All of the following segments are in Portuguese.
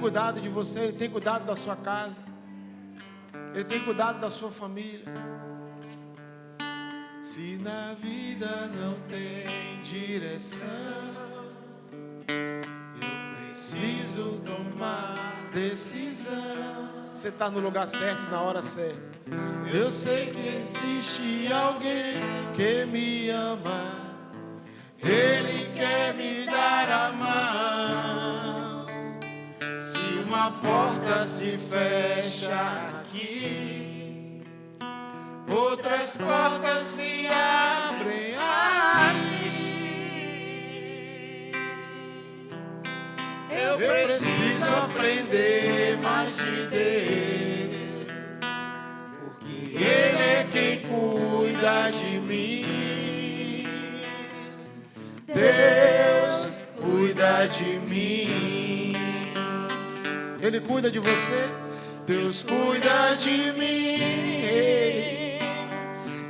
cuidado de você, Ele tem cuidado da sua casa, Ele tem cuidado da sua família. Se na vida não tem direção, eu preciso tomar decisão. Você está no lugar certo, na hora certa. Eu sei que existe alguém que me ama, Ele quer me dar a mão. Se uma porta se fecha aqui, outras portas se abrem ali. Eu preciso aprender mais de Deus, porque Ele é quem cuida de mim. Deus cuida de mim. Ele cuida de você. Deus cuida de mim.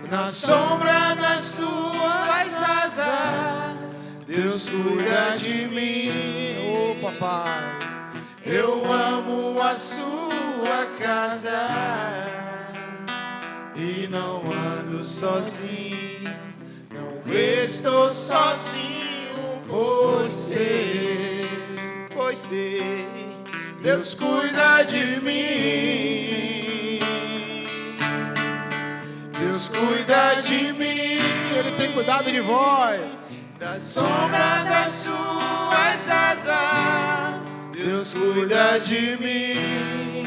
Na sombra das tuas asas, Deus cuida de mim. Oh, papai, eu amo a sua casa e não ando sozinho, não estou sozinho, pois sei, Deus cuida de mim. Deus cuida de mim, Ele tem cuidado de vós. Da sombra das suas asas, Deus cuida de mim.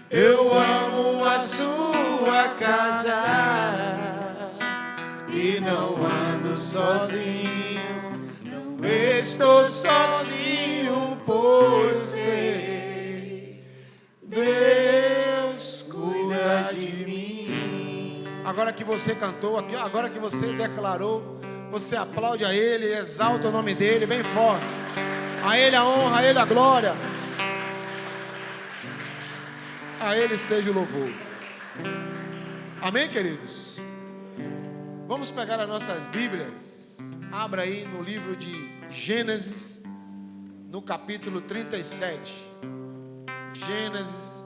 Eu amo a sua casa e não ando sozinho, não estou sozinho, pois sei, Deus cuida de mim. Agora que você cantou, agora que você declarou, você aplaude a Ele, exalta o nome dEle bem forte. A Ele a honra, a Ele a glória. A Ele seja o louvor. Amém, queridos? Vamos pegar as nossas Bíblias. Abra aí no livro de Gênesis, no capítulo 37. Gênesis,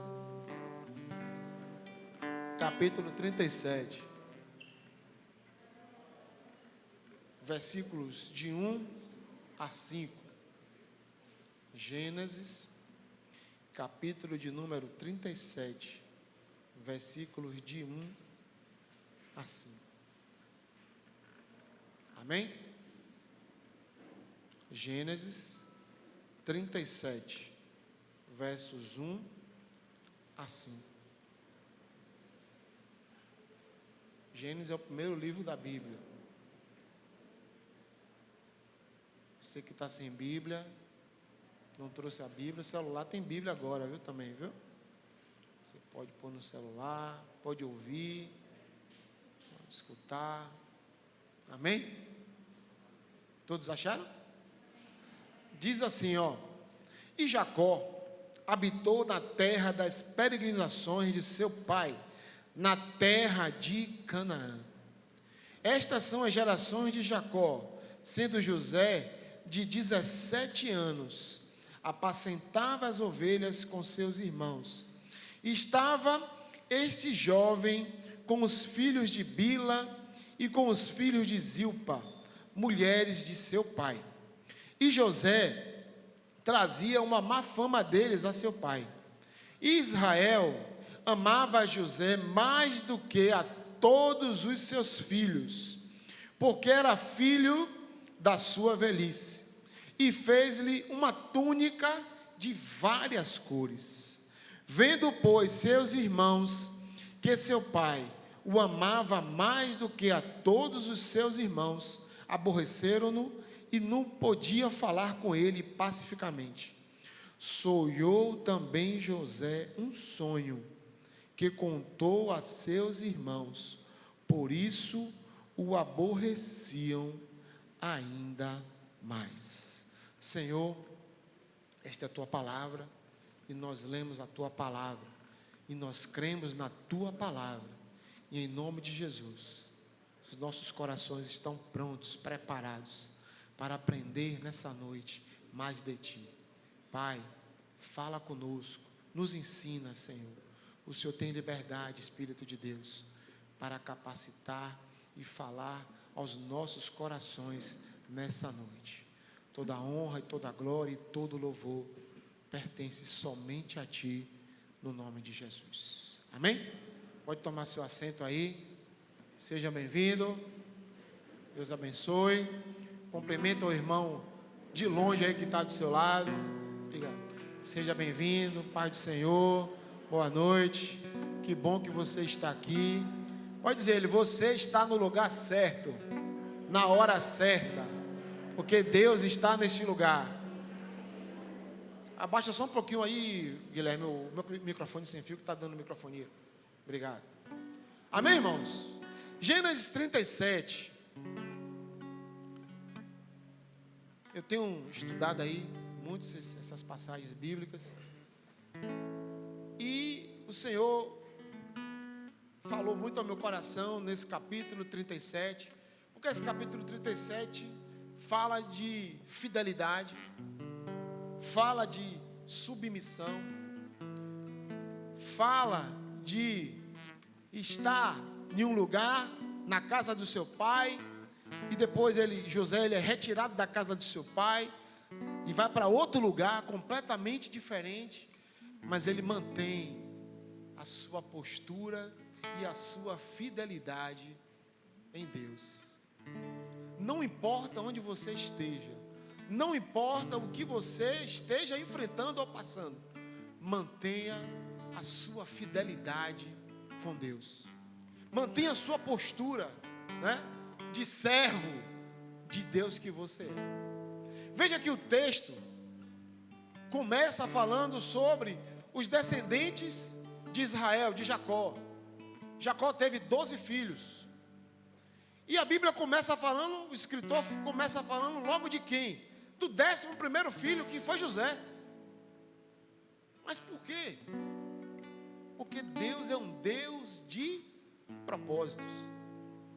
capítulo 37. Versículos de 1 a 5. Gênesis, capítulo de número 37, versículos de 1 a 5. Amém? Gênesis 37, versos 1 a 5. Gênesis é o primeiro livro da Bíblia. Você que está sem Bíblia, não trouxe a Bíblia, o celular tem Bíblia agora, viu, também, viu? Você pode pôr no celular, pode ouvir, pode escutar. Amém? Todos acharam? Diz assim, ó: e Jacó habitou na terra das peregrinações de seu pai, na terra de Canaã. Estas são as gerações de Jacó, sendo José de 17 anos, apacentava as ovelhas com seus irmãos. Estava este jovem com os filhos de Bila e com os filhos de Zilpa, mulheres de seu pai. E José trazia uma má fama deles a seu pai. E Israel amava a José mais do que a todos os seus filhos, porque era filho da sua velhice, e fez-lhe uma túnica de várias cores. Vendo, pois, seus irmãos que seu pai o amava mais do que a todos os seus irmãos, aborreceram-no e não podia falar com ele pacificamente. Sonhou também José um sonho, que contou a seus irmãos, por isso o aborreciam ainda mais. Senhor, esta é a tua palavra, e nós lemos a tua palavra, e nós cremos na tua palavra, e em nome de Jesus, os nossos corações estão prontos, preparados, para aprender nessa noite mais de ti. Pai, Fala conosco, nos ensina, Senhor. O Senhor tem liberdade, Espírito de Deus, para capacitar e falar aos nossos corações nessa noite. Toda a honra e toda a glória e todo o louvor pertence somente a Ti, no nome de Jesus. Amém? Pode tomar seu assento aí. Seja bem-vindo. Deus abençoe. Cumprimenta o irmão de longe aí que está do seu lado. Diga, seja bem-vindo, paz do Senhor. Boa noite. Que bom que você está aqui. Pode dizer ele, você está no lugar certo, na hora certa, porque Deus está neste lugar. Abaixa só um pouquinho aí, Guilherme, o meu microfone sem fio que está dando microfonia. Obrigado. Amém, irmãos? Gênesis 37. Eu tenho estudado aí muitas essas passagens bíblicas. E o Senhor falou muito ao meu coração nesse capítulo 37. Porque esse capítulo 37 fala de fidelidade, fala de submissão, fala de estar em um lugar, na casa do seu pai, e depois José é retirado da casa do seu pai, e vai para outro lugar, completamente diferente, mas ele mantém a sua postura e a sua fidelidade em Deus. Não importa onde você esteja, não importa o que você esteja enfrentando ou passando, mantenha a sua fidelidade com Deus. Mantenha a sua postura, né, de servo de Deus que você é. Veja que o texto começa falando sobre os descendentes de Israel, de Jacó. Jacó teve 12 filhos. E a Bíblia começa falando, o escritor começa falando logo de quem? Do 11º filho, que foi José. Mas por quê? Porque Deus é um Deus de propósitos.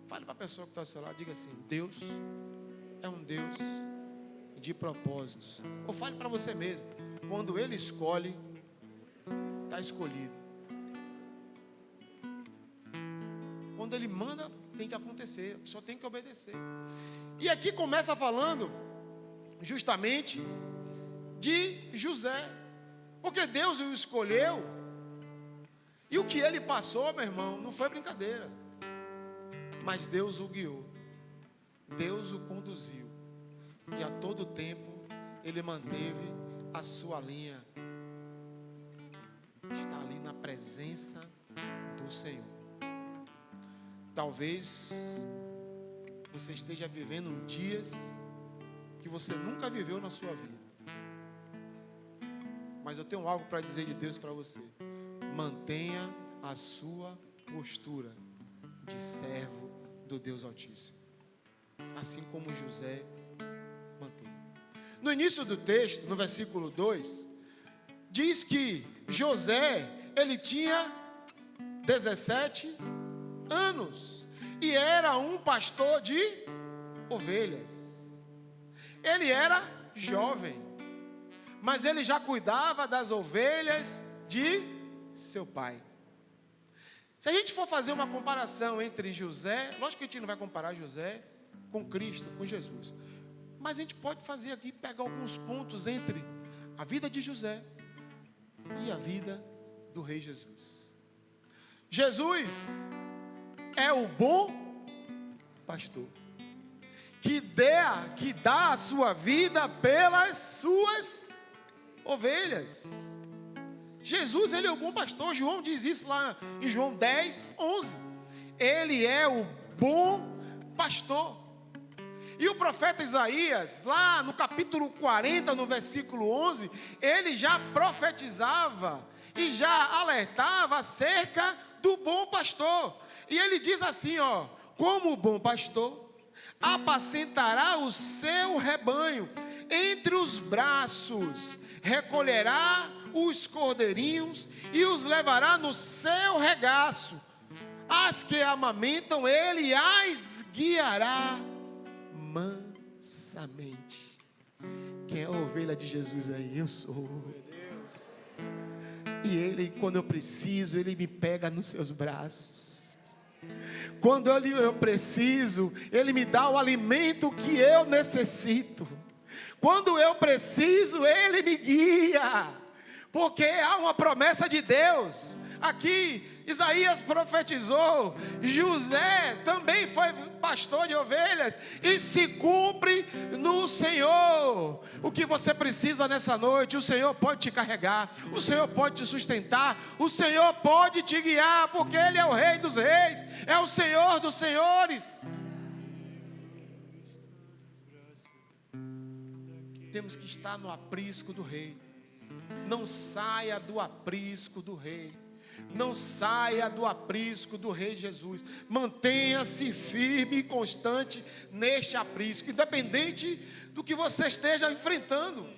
Fale para a pessoa que está ao seu lado, diga assim, Deus é um Deus de propósitos. Ou fale para você mesmo, quando Ele escolhe, está escolhido. Quando Ele manda, tem que acontecer, a pessoa tem que obedecer. E aqui começa falando justamente de José, porque Deus o escolheu, e o que ele passou, meu irmão, não foi brincadeira, mas Deus o guiou, Deus o conduziu, e a todo tempo ele manteve a sua linha, está ali na presença do Senhor. Talvez você esteja vivendo dias que você nunca viveu na sua vida, mas eu tenho algo para dizer de Deus para você. Mantenha a sua postura de servo do Deus Altíssimo, assim como José mantém. No início do texto, no versículo 2, diz que José, ele tinha 17 anos e era um pastor de ovelhas. Ele era jovem, mas ele já cuidava das ovelhas de seu pai. Se a gente for fazer uma comparação entre José, lógico que a gente não vai comparar José com Cristo, com Jesus, mas a gente pode fazer aqui, pegar alguns pontos entre a vida de José e a vida do rei Jesus. Jesus é o bom pastor, que dá a sua vida pelas suas ovelhas. Jesus, ele é o bom pastor. João diz isso lá em João 10, 11. Ele é o bom pastor. E o profeta Isaías, lá no capítulo 40, no versículo 11, ele já profetizava e já alertava acerca do bom pastor. E ele diz assim, ó: como o bom pastor apacentará o seu rebanho, entre os braços recolherá os cordeirinhos e os levará no seu regaço. As que amamentam ele as guiará mansamente. Quem é a ovelha de Jesus aí? Eu sou. Meu Deus. E Ele, quando eu preciso, Ele me pega nos seus braços. Quando eu preciso, Ele me dá o alimento que eu necessito. Quando eu preciso, Ele me guia. Porque há uma promessa de Deus. Aqui, Isaías profetizou, José também foi pastor de ovelhas, e se cumpre no Senhor. O que você precisa nessa noite, o Senhor pode te carregar, o Senhor pode te sustentar, o Senhor pode te guiar, porque Ele é o Rei dos reis, é o Senhor dos senhores. Temos que estar no aprisco do Rei. Não saia do aprisco do Rei. Não saia do aprisco do Rei Jesus. Mantenha-se firme e constante neste aprisco, independente do que você esteja enfrentando.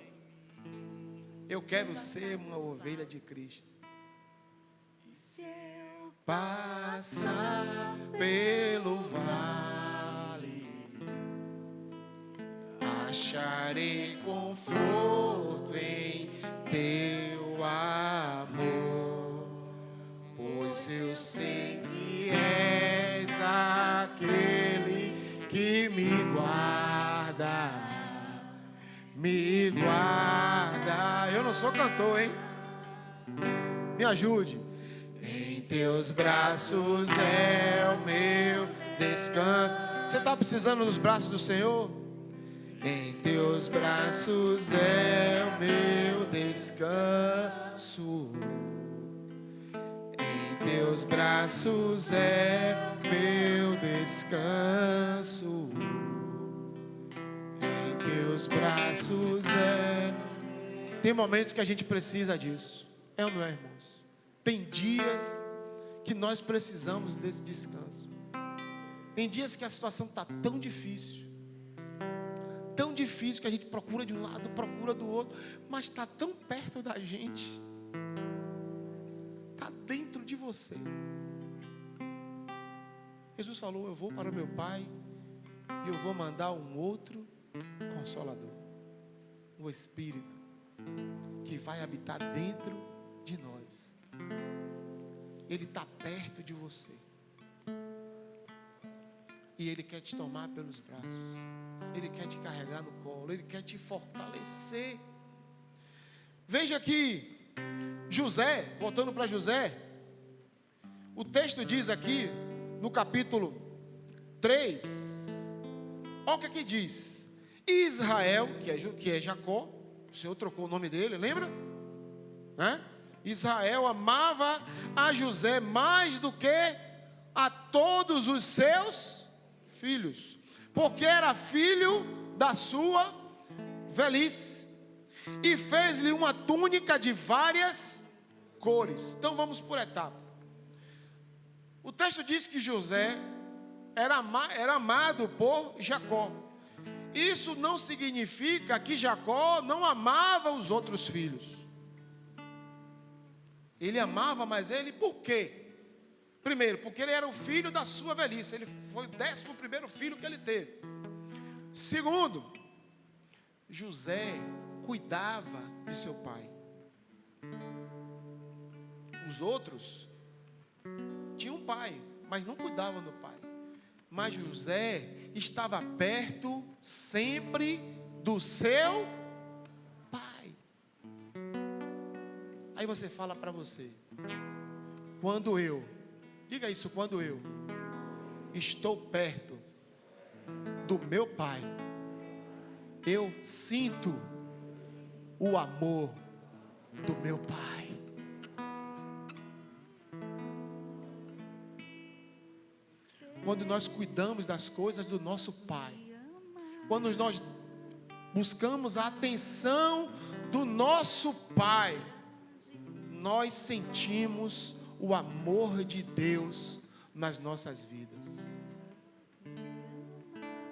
Eu quero ser uma ovelha de Cristo. Se eu passar pelo vale, acharei conforto em teu amor, pois eu sei que és aquele que me guarda, me guarda. Eu não sou cantor, hein? Me ajude. Em teus braços é o meu descanso. Você está precisando dos braços do Senhor? Em teus braços é o meu descanso. Em teus braços é meu descanso. Em teus braços é. Tem momentos que a gente precisa disso. É ou não é, irmãos? Tem dias que nós precisamos desse descanso. Tem dias que a situação está tão difícil que a gente procura de um lado, procura do outro, mas está tão perto da gente, está dentro de você. Jesus falou: eu vou para meu Pai e eu vou mandar um outro Consolador, o Espírito, que vai habitar dentro de nós. Ele está perto de você e Ele quer te tomar pelos braços. Ele quer te carregar no colo, Ele quer te fortalecer. Veja aqui, José, voltando para José, o texto diz aqui, no capítulo 3, olha o que aqui diz: Israel, que é Jacó, o Senhor trocou o nome dele, lembra? Israel amava a José mais do que a todos os seus filhos, porque era filho da sua velhice, e fez-lhe uma túnica de várias cores. Então vamos por etapa. O texto diz que José era amado por Jacó. Isso não significa que Jacó não amava os outros filhos. Ele amava, mas ele por quê? Primeiro, porque ele era o filho da sua velhice. Ele foi o 11º filho que ele teve. Segundo, José cuidava de seu pai. Os outros tinham um pai, mas não cuidavam do pai. Mas José estava perto sempre do seu pai. Aí você fala para você: quando eu, diga isso, quando eu estou perto do meu pai, eu sinto o amor do meu pai. Quando nós cuidamos das coisas do nosso pai, quando nós buscamos a atenção do nosso pai, nós sentimos o amor de Deus nas nossas vidas.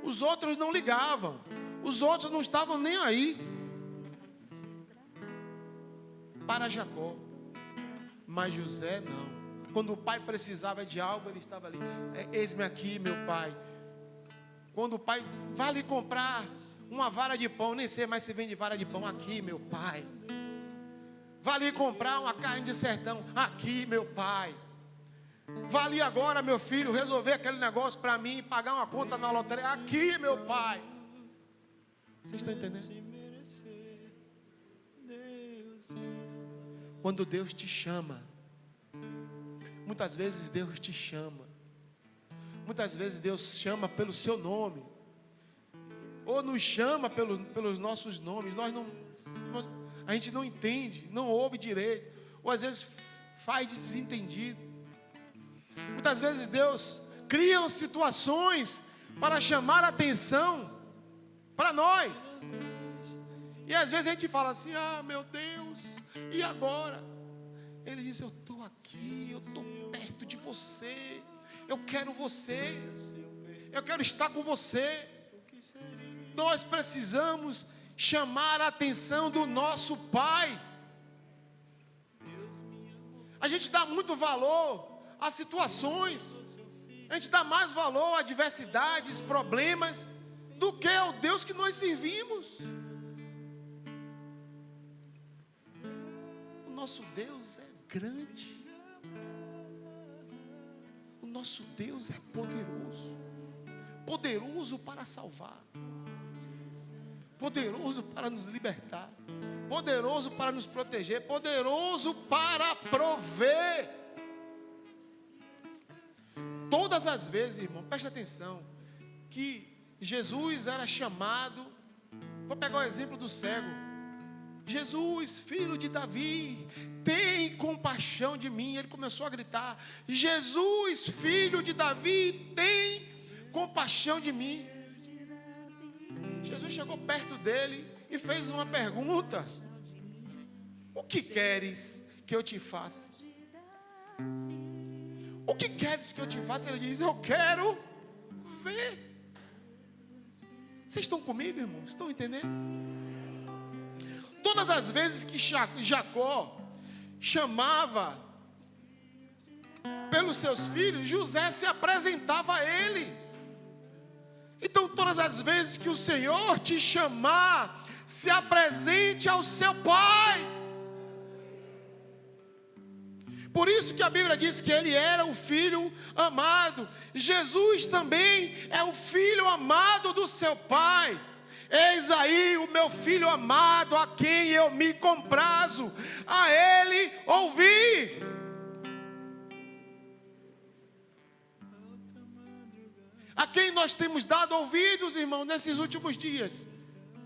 Os outros não ligavam, os outros não estavam nem aí para Jacó, mas José não. Quando o pai precisava de algo, ele estava ali: eis-me aqui, meu pai. Quando o pai vai lhe comprar uma vara de pão, nem sei mais se vende vara de pão, aqui, meu pai. Vai Vá ali comprar uma carne de sertão. Aqui, meu pai. Vá ali agora, meu filho, resolver aquele negócio para mim, pagar uma conta na loteria. Aqui, meu pai. Vocês estão entendendo? Quando Deus te chama, muitas vezes Deus te chama. Muitas vezes Deus chama pelo seu nome. Ou nos chama pelos nossos nomes. A gente não entende, não ouve direito. Ou às vezes faz de desentendido. Muitas vezes Deus cria situações para chamar a atenção para nós. E às vezes a gente fala assim: ah, meu Deus, e agora? Ele diz: eu estou aqui, eu estou perto de você, eu quero você, eu quero estar com você. Nós precisamos chamar a atenção do nosso Pai. A gente dá muito valor às situações, a gente dá mais valor a adversidades, problemas, do que ao Deus que nós servimos. O nosso Deus é grande, o nosso Deus é poderoso, poderoso para salvar, poderoso para nos libertar, poderoso para nos proteger, poderoso para prover. Todas as vezes, irmão, preste atenção, que Jesus era chamado. Vou pegar o exemplo do cego. Jesus, filho de Davi, tem compaixão de mim. Ele começou a gritar: Jesus, filho de Davi, tem compaixão de mim. Jesus chegou perto dele e fez uma pergunta: o que queres que eu te faça? O que queres que eu te faça? Ele diz: eu quero ver. Vocês estão comigo, irmãos? Estão entendendo? Todas as vezes que Jacó chamava pelos seus filhos, José se apresentava a ele. Então, todas as vezes que o Senhor te chamar, se apresente ao seu pai. Por isso que a Bíblia diz que ele era o filho amado. Jesus também é o filho amado do seu pai. Eis aí o meu filho amado, a quem eu me comprazo, a ele ouvi. A quem nós temos dado ouvidos, irmão, nesses últimos dias.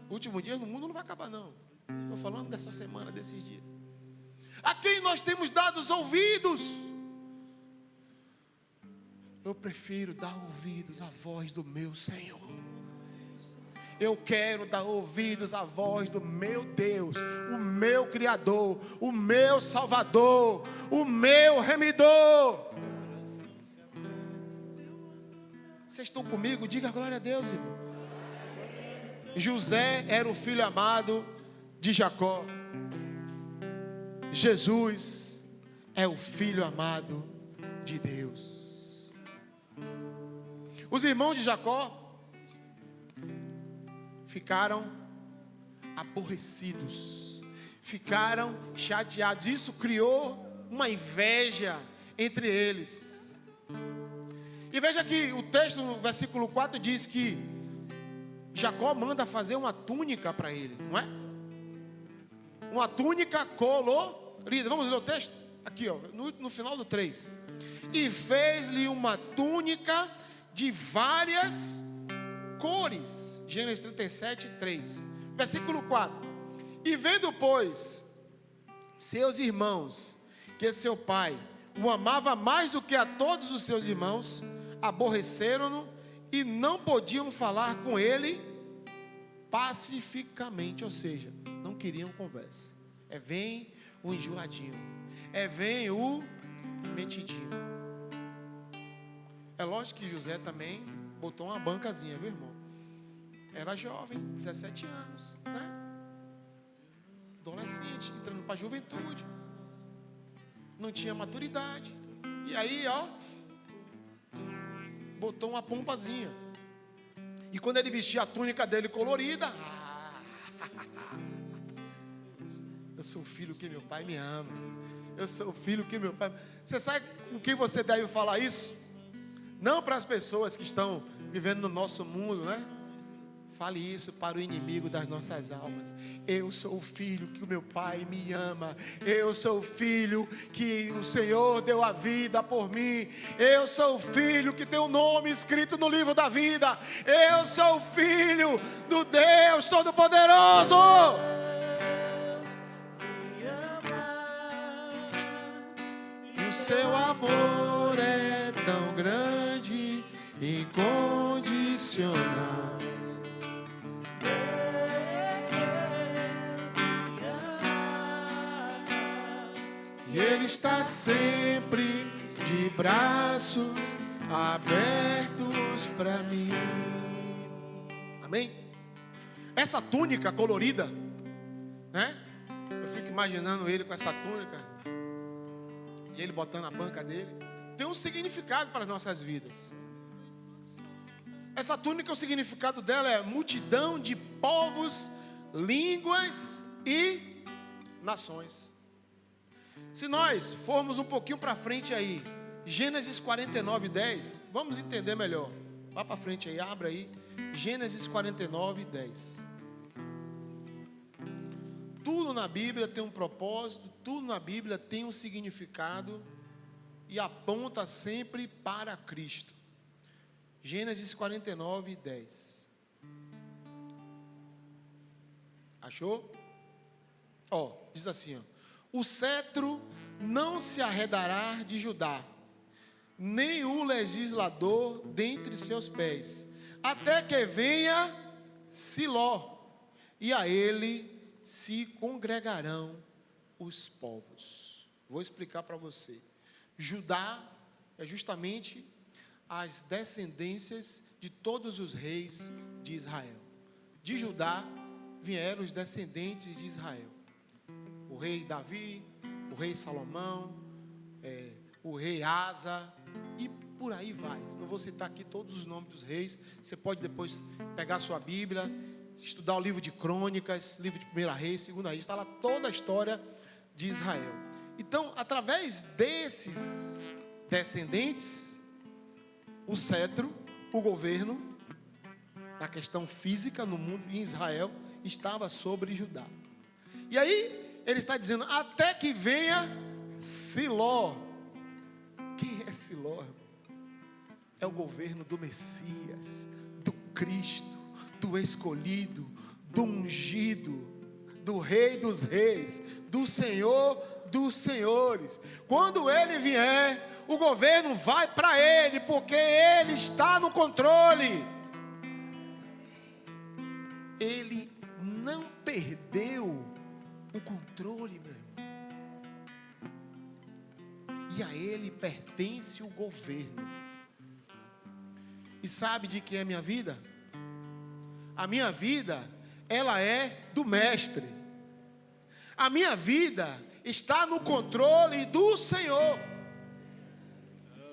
Últimos dias no mundo não vai acabar, não. Estou falando dessa semana, desses dias. A quem nós temos dado os ouvidos? Eu prefiro dar ouvidos à voz do meu Senhor. Eu quero dar ouvidos à voz do meu Deus, o meu Criador, o meu Salvador, o meu Remidor. Vocês estão comigo? Diga glória a Deus, irmão. José era o filho amado de Jacó. Jesus é o filho amado de Deus. Os irmãos de Jacó ficaram aborrecidos, ficaram chateados. Isso criou uma inveja entre eles. E veja que o texto no versículo 4 diz que Jacó manda fazer uma túnica para ele, não é? Uma túnica colorida. Vamos ler o texto? Aqui, ó, no final do 3. E fez-lhe uma túnica de várias cores. Gênesis 37, 3. Versículo 4. E vendo, pois, seus irmãos, que seu pai o amava mais do que a todos os seus irmãos, aborreceram-no e não podiam falar com ele pacificamente, ou seja, não queriam conversa. Vem o enjoadinho, vem o metidinho. É lógico que José também botou uma bancazinha, viu, irmão? Era jovem, 17 anos, né? Adolescente, entrando para a juventude, não tinha maturidade. E aí, ó, botou uma pompazinha. E quando ele vestia a túnica dele colorida, Eu sou o filho que meu pai me ama. Eu sou o filho que meu pai... Você sabe com quem você deve falar isso? Não para as pessoas que estão vivendo no nosso mundo, né? Fale isso para o inimigo das nossas almas. Eu sou o filho que o meu pai me ama. Eu sou o filho que o Senhor deu a vida por mim. Eu sou o filho que tem o nome escrito no livro da vida. Eu sou o filho do Deus Todo-Poderoso. E o seu amor é tão grande, incondicional. E Ele está sempre de braços abertos para mim. Amém? Essa túnica colorida, né? Eu fico imaginando ele com essa túnica e ele botando a banca dele. Tem um significado para as nossas vidas. Essa túnica, o significado dela é multidão de povos, línguas e nações. Se nós formos um pouquinho para frente aí, Gênesis 49:10, vamos entender melhor. Vá para frente aí, abra aí, Gênesis 49:10. Tudo na Bíblia tem um propósito, tudo na Bíblia tem um significado e aponta sempre para Cristo. Gênesis 49:10. Achou? Diz assim, o cetro não se arredará de Judá, nem o legislador dentre seus pés, até que venha Siló, e a ele se congregarão os povos. Vou explicar para você. Judá é justamente as descendências de todos os reis de Israel. De Judá vieram os descendentes de Israel. O rei Davi, o rei Salomão, o rei Asa, e por aí vai. Não vou citar aqui todos os nomes dos reis. Você pode depois pegar a sua Bíblia, estudar o livro de Crônicas, livro de 1 Reis, 2 Reis, está lá toda a história de Israel. Então, através desses descendentes, o cetro, o governo, na questão física no mundo, em Israel, estava sobre Judá. E aí, ele está dizendo, até que venha Siló. Quem é Siló? É o governo do Messias, do Cristo, do escolhido, do ungido, do Rei dos Reis, do Senhor dos Senhores. Quando ele vier, o governo vai para ele, porque ele está no controle. Ele não perdeu o controle, meu irmão. E a ele pertence o governo. E sabe de quem é a minha vida? A minha vida, ela é do Mestre. A minha vida está no controle do Senhor.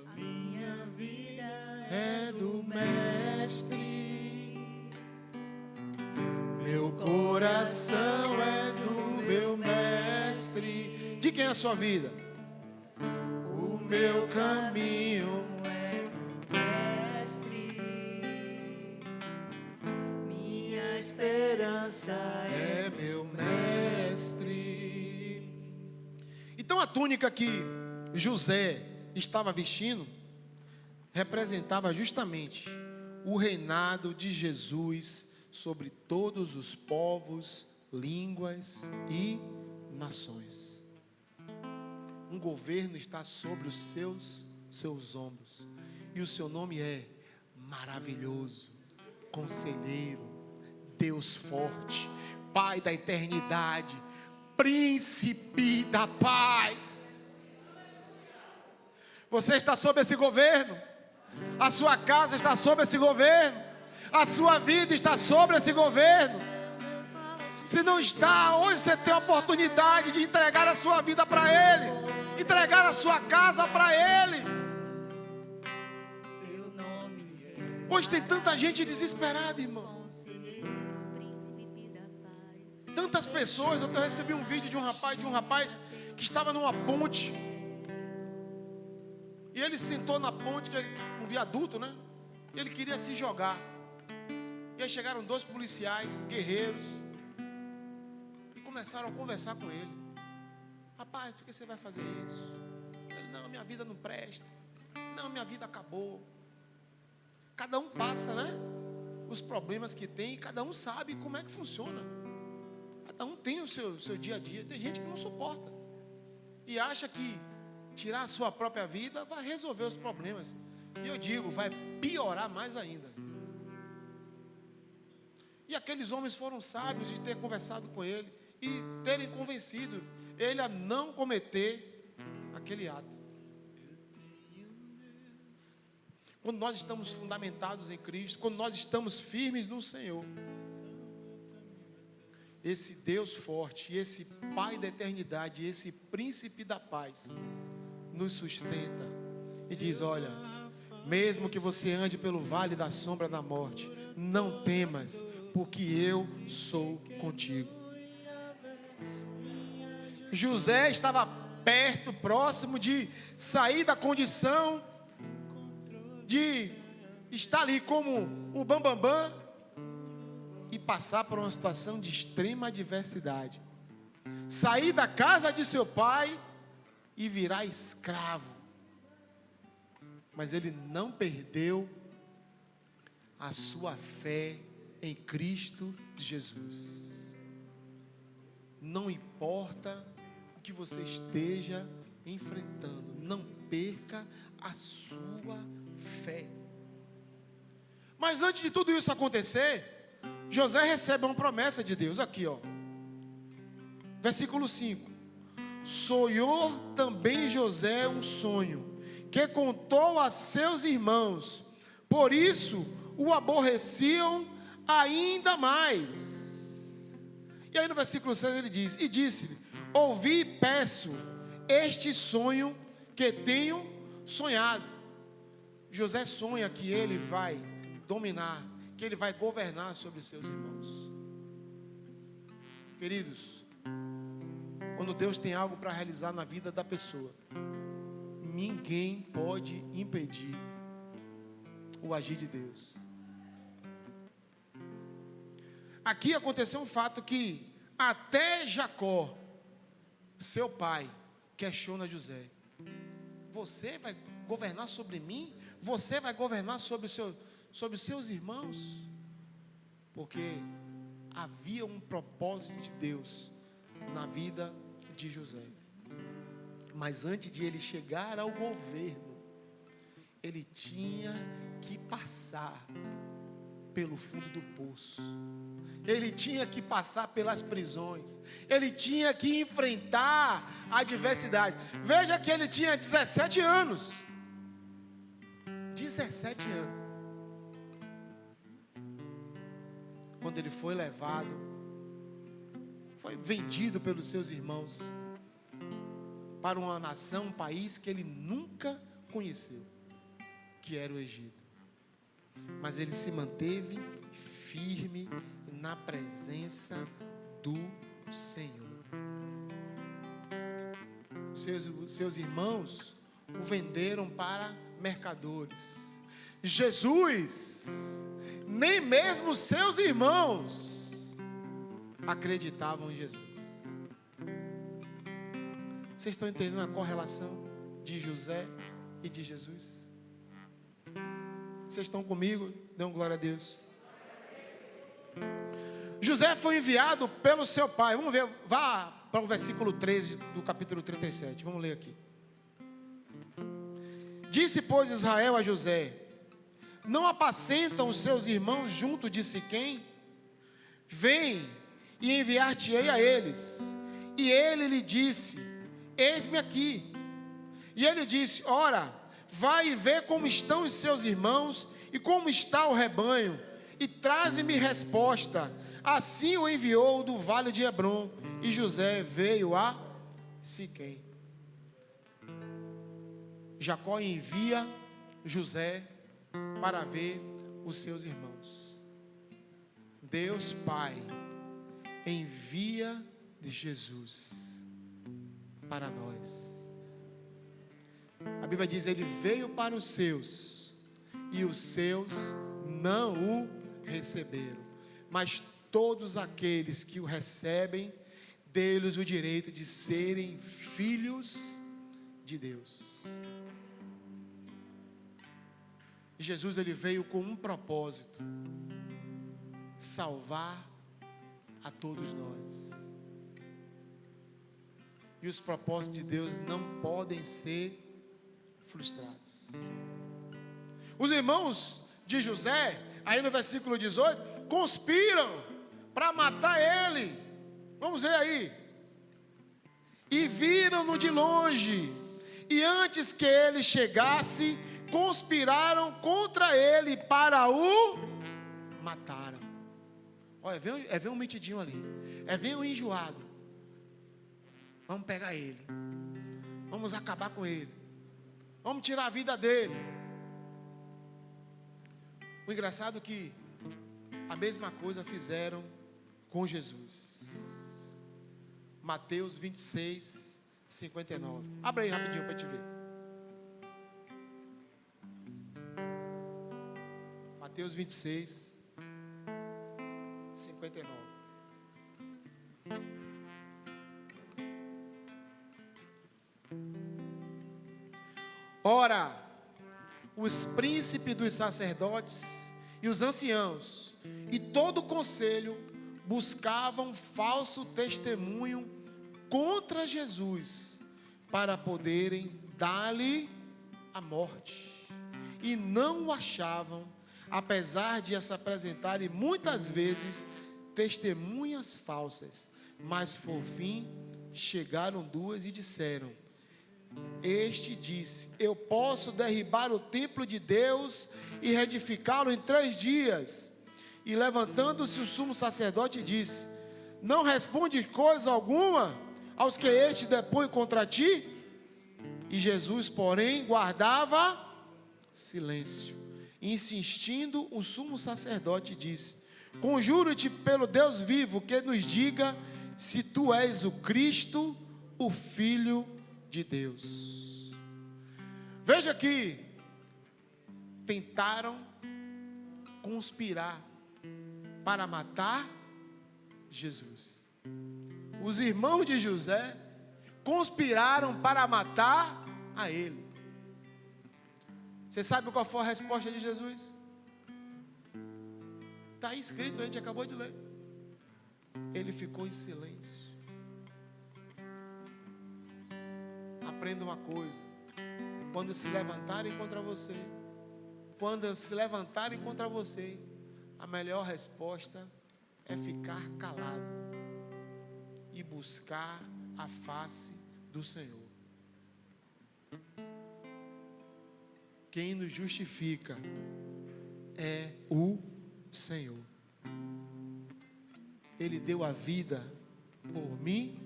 A minha vida é do Mestre. Meu coração é do meu Mestre. De quem é a sua vida? O meu caminho é do Mestre. Minha esperança é meu Mestre. Então a túnica que José estava vestindo representava justamente o reinado de Jesus sobre todos os povos, línguas e nações. Um governo está sobre os seus ombros. E o seu nome é Maravilhoso, Conselheiro, Deus Forte, Pai da Eternidade, Príncipe da Paz. Você está sob esse governo. A sua casa está sob esse governo. A sua vida está sobre esse governo. Se não está, hoje você tem a oportunidade de entregar a sua vida para Ele, entregar a sua casa para Ele. Hoje tem tanta gente desesperada, irmão. tantas pessoas. Eu recebi um vídeo de um rapaz que estava numa ponte. E ele sentou na ponte, um viaduto, né? E ele queria se jogar. E aí chegaram 2 policiais, guerreiros, e começaram a conversar com ele. Rapaz, por que você vai fazer isso? Ele, não, minha vida não presta. Não, minha vida acabou. Cada um passa, né? Os problemas que tem, e cada um sabe como é que funciona. Cada um tem o seu dia a dia. Tem gente que não suporta e acha que tirar a sua própria vida vai resolver os problemas. E eu digo, vai piorar mais ainda. E aqueles homens foram sábios de ter conversado com ele e terem convencido ele a não cometer aquele ato. Quando nós estamos fundamentados em Cristo, quando nós estamos firmes no Senhor, esse Deus forte, esse Pai da eternidade, esse Príncipe da paz, nos sustenta e diz: olha, mesmo que você ande pelo vale da sombra da morte, não temas, porque eu sou contigo. José estava perto, próximo de sair da condição de estar ali como o bambambam e passar por uma situação de extrema adversidade. Sair da casa de seu pai e virar escravo. Mas ele não perdeu a sua fé em Cristo Jesus. Não importa o que você esteja enfrentando, não perca a sua fé. Mas antes de tudo isso acontecer, José recebe uma promessa de Deus. Aqui, ó, versículo 5: sonhou também José um sonho, que contou a seus irmãos, por isso o aborreciam ainda mais. E aí no versículo 6 ele diz: e disse-lhe: ouvi e peço este sonho que tenho sonhado. José sonha que ele vai dominar, que ele vai governar sobre seus irmãos. Queridos, quando Deus tem algo para realizar na vida da pessoa, ninguém pode impedir o agir de Deus. Aqui aconteceu um fato que até Jacó, seu pai, questiona José: você vai governar sobre mim? Você vai governar sobre seus irmãos? Porque havia um propósito de Deus na vida de José. Mas antes de ele chegar ao governo, ele tinha que passar pelo fundo do poço. Ele tinha que passar pelas prisões. Ele tinha que enfrentar a adversidade. Veja que ele tinha 17 anos. 17 anos. Quando ele foi levado, foi vendido pelos seus irmãos para uma nação, um país que ele nunca conheceu, que era o Egito. Mas ele se manteve firme na presença do Senhor. Seus irmãos o venderam para mercadores. Jesus, nem mesmo seus irmãos acreditavam em Jesus. Vocês estão entendendo a correlação de José e de Jesus? Vocês estão comigo? Dêem glória a Deus. José foi enviado pelo seu pai. Vamos ver, vá para o versículo 13 do capítulo 37. Vamos ler aqui. Disse, pois, Israel a José: não apacentam os seus irmãos junto de Siquém? Vem e enviar-te-ei a eles. E ele lhe disse: eis-me aqui. E ele disse: ora, vai e vê como estão os seus irmãos e como está o rebanho, e traze-me resposta. Assim o enviou do vale de Hebrom, e José veio a Siquém. Jacó envia José para ver os seus irmãos. Deus Pai envia de Jesus para nós. A Bíblia diz: ele veio para os seus, e os seus não o receberam. Mas todos aqueles que o recebem, dê-lhes o direito de serem filhos de Deus. Jesus, ele veio com um propósito: salvar a todos nós. E os propósitos de Deus não podem ser frustrados. Os irmãos de José, aí no versículo 18, conspiram para matar ele. Vamos ver aí. E viram-no de longe, e antes que ele chegasse, conspiraram contra ele para o mataram. Olha, vem um metidinho ali, vem um enjoado. Vamos pegar ele, vamos acabar com ele, vamos tirar a vida dele. O engraçado é que a mesma coisa fizeram com Jesus. Mateus 26, 59. Abre aí rapidinho para te ver. Mateus 26, 59. Ora, os príncipes dos sacerdotes e os anciãos e todo o conselho buscavam falso testemunho contra Jesus para poderem dar-lhe a morte, e não o achavam, apesar de se apresentarem muitas vezes testemunhas falsas. Mas por fim chegaram duas e disseram: este disse: eu posso derribar o templo de Deus e reedificá-lo em 3 dias. E levantando-se o sumo sacerdote disse: não responde coisa alguma aos que este depõe contra ti? E Jesus, porém, guardava silêncio. Insistindo, o sumo sacerdote disse: conjuro-te pelo Deus vivo, que nos diga se tu és o Cristo, o Filho de Deus. Veja que tentaram conspirar para matar Jesus. Os irmãos de José conspiraram para matar a ele. Você sabe qual foi a resposta de Jesus? Está aí escrito, a gente acabou de ler. Ele ficou em silêncio. Aprenda uma coisa: quando se levantarem contra você, a melhor resposta é ficar calado e buscar a face do Senhor. Quem nos justifica é o Senhor. Ele deu a vida por mim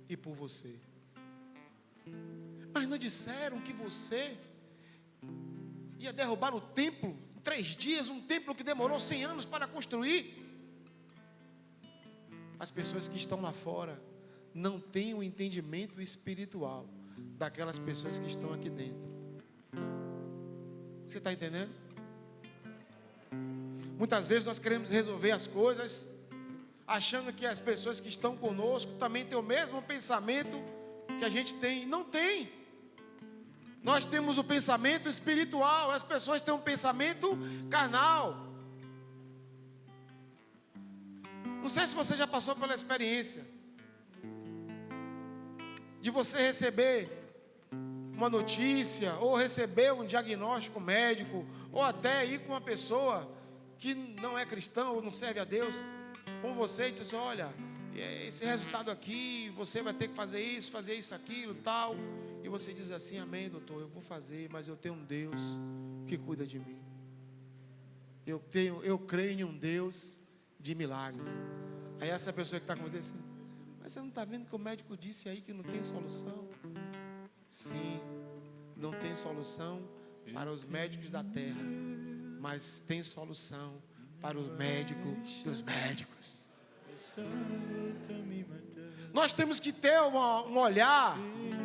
e por você. Mas não disseram que você ia derrubar o templo em 3 dias, um templo que demorou 100 anos para construir? As pessoas que estão lá fora não têm o entendimento espiritual daquelas pessoas que estão aqui dentro. Você está entendendo? Muitas vezes nós queremos resolver as coisas achando que as pessoas que estão conosco também têm o mesmo pensamento que a gente tem. Não tem. Nós temos o pensamento espiritual, as pessoas têm um pensamento carnal. Não sei se você já passou pela experiência de você receber uma notícia, ou receber um diagnóstico médico, ou até ir com uma pessoa que não é cristã ou não serve a Deus com você e diz: olha, esse resultado aqui, você vai ter que fazer isso, aquilo, tal. E você diz assim: amém, doutor, eu vou fazer, mas eu tenho um Deus que cuida de mim. Eu creio em um Deus de milagres. Aí essa pessoa que está com você assim: mas você não está vendo que o médico disse aí que não tem solução? Sim, não tem solução para os médicos da terra, mas tem solução para o médico dos médicos. Nós temos que ter um olhar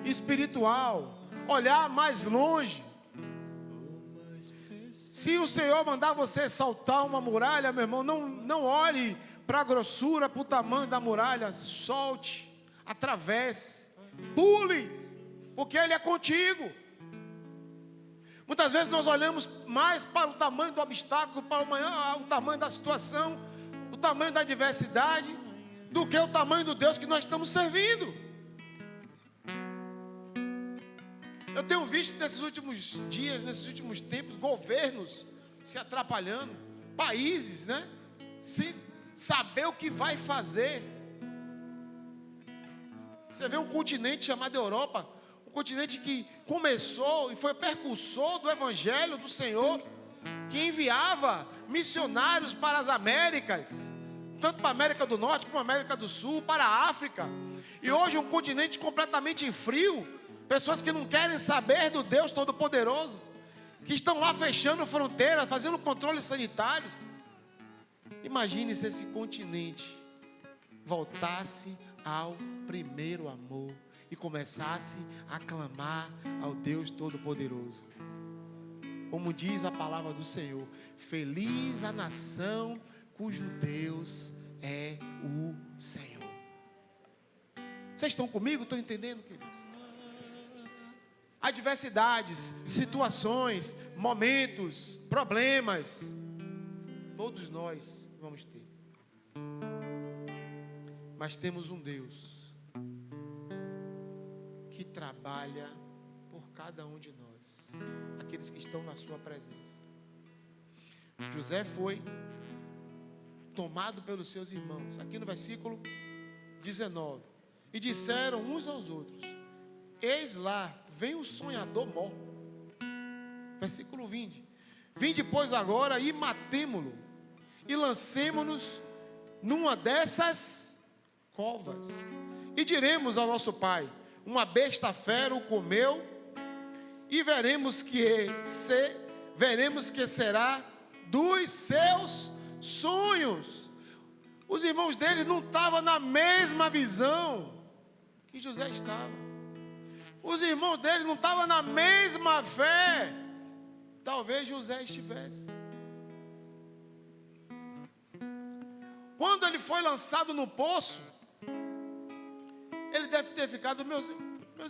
espiritual, olhar mais longe. Se o Senhor mandar você saltar uma muralha, meu irmão, não olhe para a grossura, para o tamanho da muralha. Solte, atravesse, pule, porque Ele é contigo. Muitas vezes nós olhamos mais para o tamanho do obstáculo, para o tamanho da situação, o tamanho da adversidade, do que o tamanho do Deus que nós estamos servindo. Eu tenho visto nesses últimos dias, nesses últimos tempos, governos se atrapalhando, países, sem saber o que vai fazer. Você vê um continente chamado Europa, um continente que começou e foi precursor do Evangelho do Senhor, que enviava missionários para as Américas, tanto para a América do Norte como a América do Sul, para a África. E hoje um continente completamente frio, pessoas que não querem saber do Deus Todo-Poderoso, que estão lá fechando fronteiras, fazendo controles sanitários. Imagine se esse continente voltasse ao primeiro amor e começasse a clamar ao Deus Todo-Poderoso. Como diz a palavra do Senhor: feliz a nação cujo Deus é o Senhor. Vocês estão comigo? Estão entendendo, queridos? Adversidades, situações, momentos, problemas, todos nós vamos ter. Mas temos um Deus que trabalha por cada um de nós, aqueles que estão na sua presença. José foi tomado pelos seus irmãos, aqui no versículo 19, e disseram uns aos outros: eis lá, vem o sonhador mó. Versículo 20: vinde, pois, agora e matemo-lo, e lancemo-nos numa dessas covas, e diremos ao nosso pai: uma besta fera o comeu, e veremos que será dos seus sonhos. Os irmãos dele não estavam na mesma visão que José estava. Os irmãos dele não estavam na mesma fé. Talvez José estivesse. Quando ele foi lançado no poço, ele deve ter ficado: meus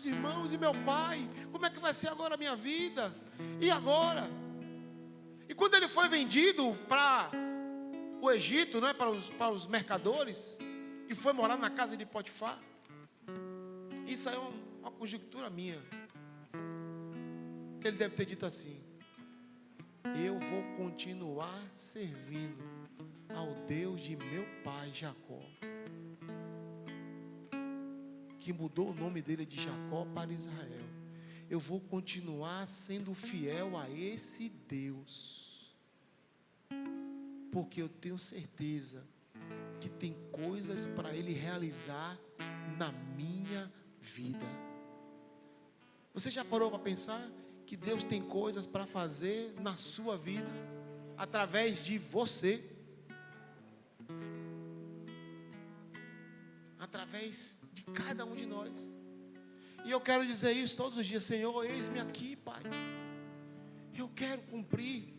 irmãos e meu pai, como é que vai ser agora a minha vida? E agora? E quando ele foi vendido para o Egito, para os mercadores, e foi morar na casa de Potifar, isso aí é uma conjectura minha. Ele deve ter dito assim: eu vou continuar servindo ao Deus de meu pai Jacó, que mudou o nome dele de Jacó para Israel. Eu vou continuar sendo fiel a esse Deus, porque eu tenho certeza que tem coisas para Ele realizar na minha vida. Você já parou para pensar que Deus tem coisas para fazer na sua vida, através de você, através de cada um de nós? E eu quero dizer isso todos os dias: Senhor, eis-me aqui, Pai, eu quero cumprir.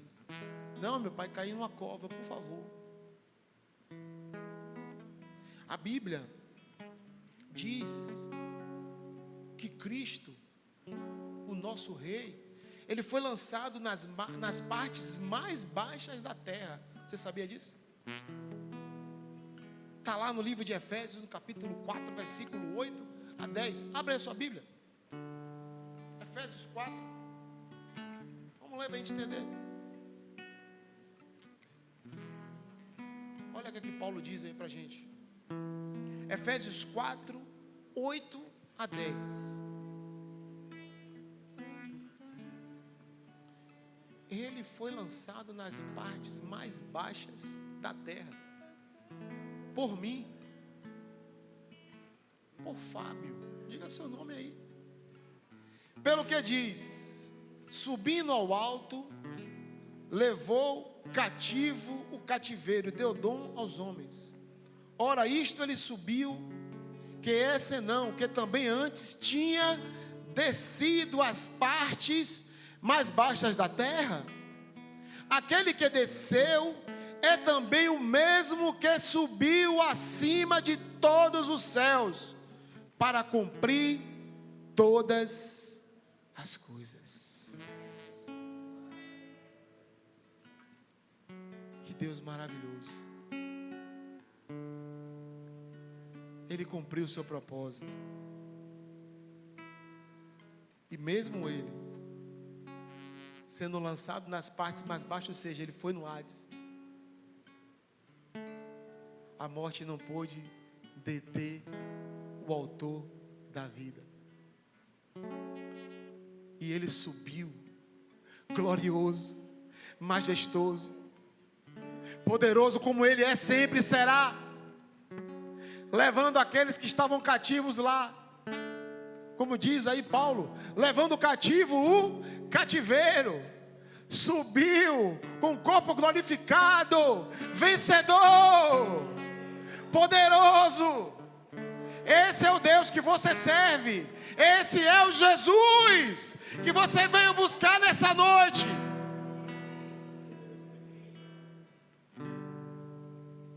Não, meu pai, cair numa cova, por favor. A Bíblia diz que Cristo, o nosso Rei, Ele foi lançado nas partes mais baixas da terra. Você sabia disso? Está lá no livro de Efésios, no capítulo 4, versículo 8 a 10. Abre aí a sua Bíblia. Efésios 4. Vamos ler para a gente entender. Olha o que Paulo diz aí para a gente. Efésios 4, 8 a 10. Ele foi lançado nas partes mais baixas da terra, por mim, por Fábio, diga seu nome aí. Pelo que diz: subindo ao alto, levou cativo o cativeiro, deu dom aos homens. Ora, isto ele subiu, que esse não, que também antes tinha descido às partes mais baixas da terra. Aquele que desceu é também o mesmo que subiu acima de todos os céus, para cumprir todas as coisas. Que Deus maravilhoso. Ele cumpriu o seu propósito. E mesmo ele sendo lançado nas partes mais baixas, ou seja, ele foi no Hades, a morte não pôde deter o autor da vida. E ele subiu, glorioso, majestoso, poderoso como ele é, sempre será, levando aqueles que estavam cativos lá, como diz aí Paulo, levando cativo o cativeiro, subiu com o corpo glorificado, vencedor, poderoso. Esse é o Deus que você serve, esse é o Jesus que você veio buscar nessa noite.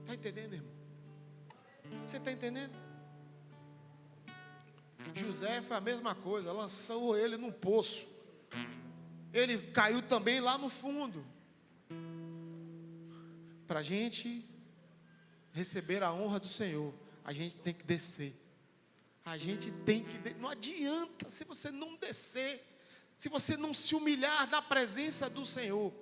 Está entendendo, irmão? Você está entendendo? José foi a mesma coisa, lançou ele num poço, ele caiu também lá no fundo. Para a gente receber a honra do Senhor, a gente tem que descer. A gente tem que não adianta se você não descer, se você não se humilhar na presença do Senhor,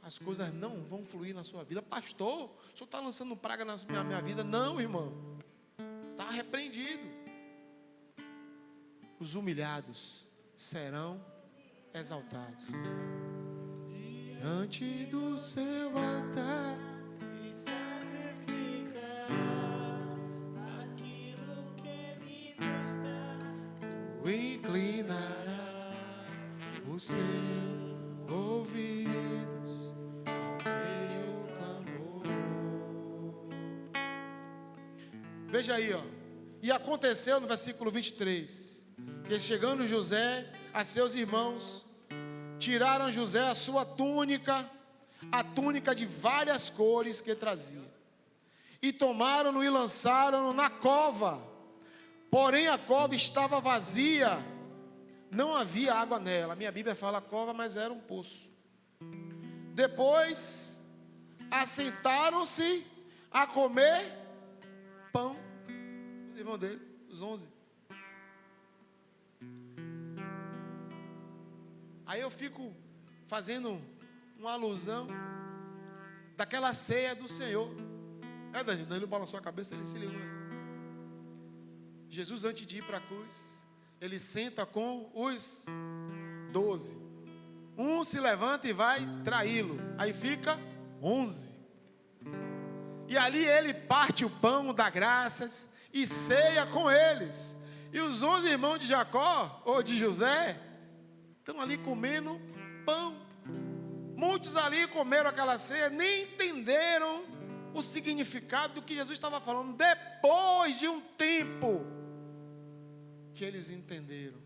as coisas não vão fluir na sua vida. Pastor, o senhor está lançando praga na minha vida? Não, irmão, está repreendido. Os humilhados serão exaltados diante do seu altar. E sacrifica aquilo que me custa. Tu inclinarás os seus ouvidos ao meu clamor. Veja aí, ó. E aconteceu no versículo 23, que chegando José a seus irmãos, tiraram José a sua túnica, a túnica de várias cores que trazia, e tomaram-no e lançaram-no na cova. Porém a cova estava vazia, não havia água nela. A minha Bíblia fala cova, mas era um poço. Depois assentaram-se a comer pão, os irmãos dele, os 11. Aí eu fico fazendo uma alusão daquela ceia do Senhor. Danilo? Danilo balançou a cabeça, ele se ligou. Jesus, antes de ir para a cruz, ele senta com os 12. Um se levanta e vai traí-lo. Aí fica 11. E ali ele parte o pão, dá graças e ceia com eles. E os 11 irmãos de Jacó, ou de José, estão ali comendo pão. Muitos ali comeram aquela ceia, nem entenderam o significado do que Jesus estava falando. Depois de um tempo que eles entenderam,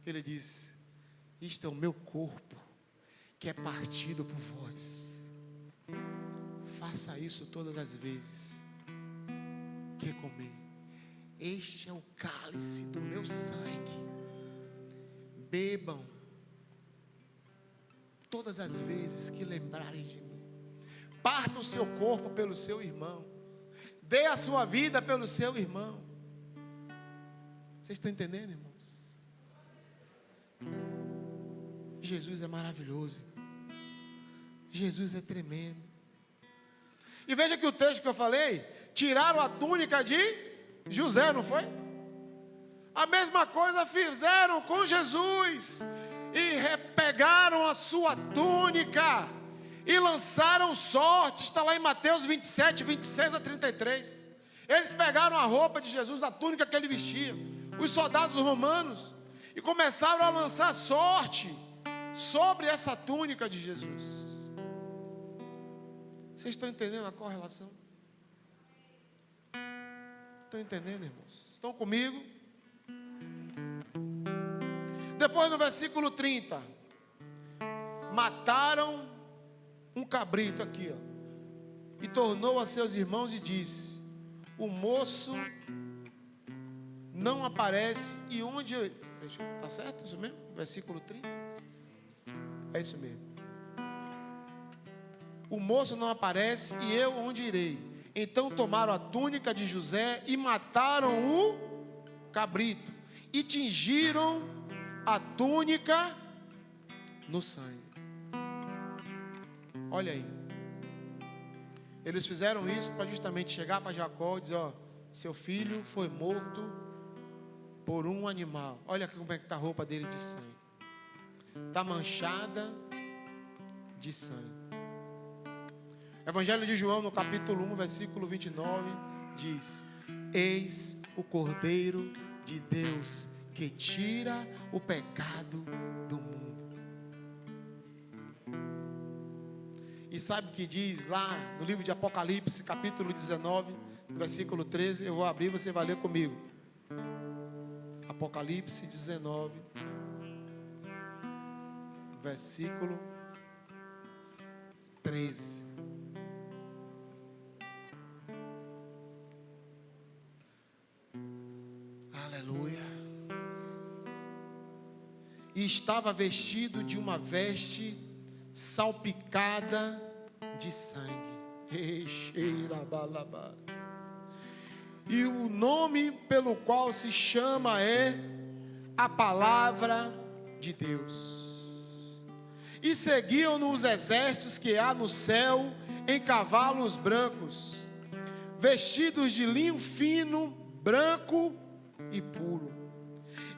ele disse: isto é o meu corpo, que é partido por vós. Faça isso todas as vezes que comer. Este é o cálice do meu sangue. Bebam todas as vezes que lembrarem de mim. Parta o seu corpo pelo seu irmão. Dê a sua vida pelo seu irmão. Vocês estão entendendo, irmãos? Jesus é maravilhoso. Jesus é tremendo. E veja que o texto que eu falei, tiraram a túnica de José, não foi? A mesma coisa fizeram com Jesus, e pegaram a sua túnica e lançaram sorte. Está lá em Mateus 27, 26 a 33. Eles pegaram a roupa de Jesus, a túnica que ele vestia, os soldados romanos, e começaram a lançar sorte sobre essa túnica de Jesus. Vocês estão entendendo a correlação? Estão entendendo, irmãos? Estão comigo? Depois no versículo 30, mataram um cabrito aqui, ó, e tornou a seus irmãos e disse: o moço não aparece, e onde eu... Está certo isso mesmo? Versículo 30. É isso mesmo. O moço não aparece, e eu onde irei? Então tomaram a túnica de José e mataram o cabrito, e tingiram a túnica no sangue. Olha aí. Eles fizeram isso para justamente chegar para Jacó e dizer: ó, seu filho foi morto por um animal. Olha como é que está a roupa dele de sangue. Está manchada de sangue. Evangelho de João, no capítulo 1, versículo 29, diz: eis o Cordeiro de Deus que tira o pecado do mundo. E sabe o que diz lá no livro de Apocalipse, capítulo 19, versículo 13? Eu vou abrir, você vai ler comigo. Apocalipse 19, versículo 13. Aleluia. E estava vestido de uma veste salpicada de sangue. E o nome pelo qual se chama é a Palavra de Deus. E seguiam-no os exércitos que há no céu em cavalos brancos, vestidos de linho fino, branco e puro.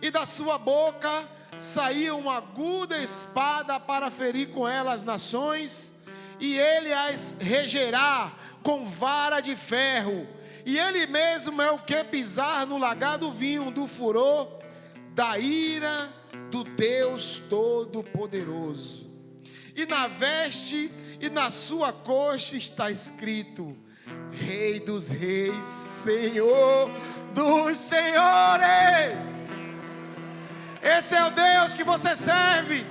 E da sua boca saía uma aguda espada para ferir com ela as nações, e ele as regerá com vara de ferro, e ele mesmo é o que pisar no lagar do vinho do furor da ira do Deus Todo-Poderoso. E na veste e na sua coxa está escrito: Rei dos Reis, Senhor dos Senhores. Esse é o Deus que você serve.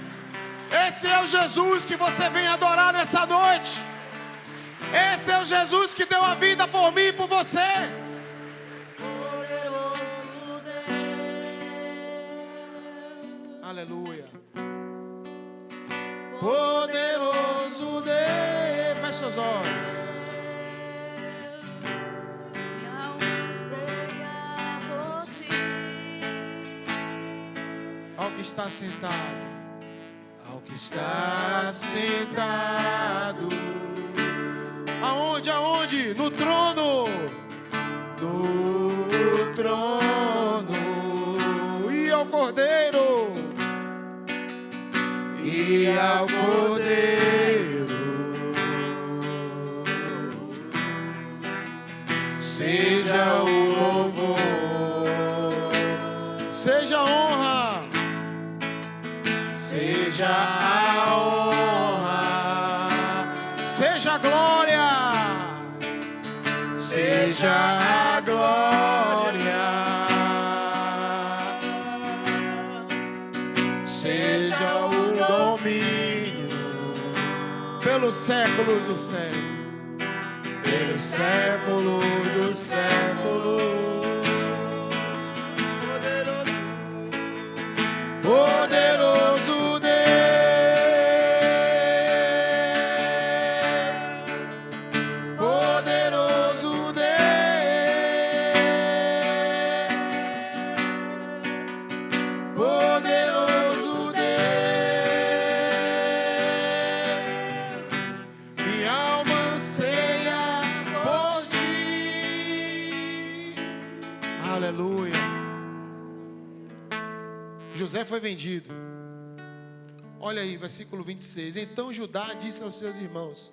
Esse é o Jesus que você vem adorar nessa noite. Esse é o Jesus que deu a vida por mim e por você. Poderoso Deus. Aleluia. Poderoso Deus. Feche seus olhos. Minha alma anseia por ti. Ao que está sentado, ao que está sentado, aonde, aonde? No trono, no trono, e ao Cordeiro, e ao Cordeiro, seja o louvor, seja a honra, seja a honra, seja a glória, seja a glória, seja o domínio pelos séculos dos séculos, pelos séculos dos séculos. Poderoso Deus, poderoso Deus, poderoso Deus, minha alma anseia por ti. Aleluia. José foi vendido. Olha aí, versículo 26. Então Judá disse aos seus irmãos: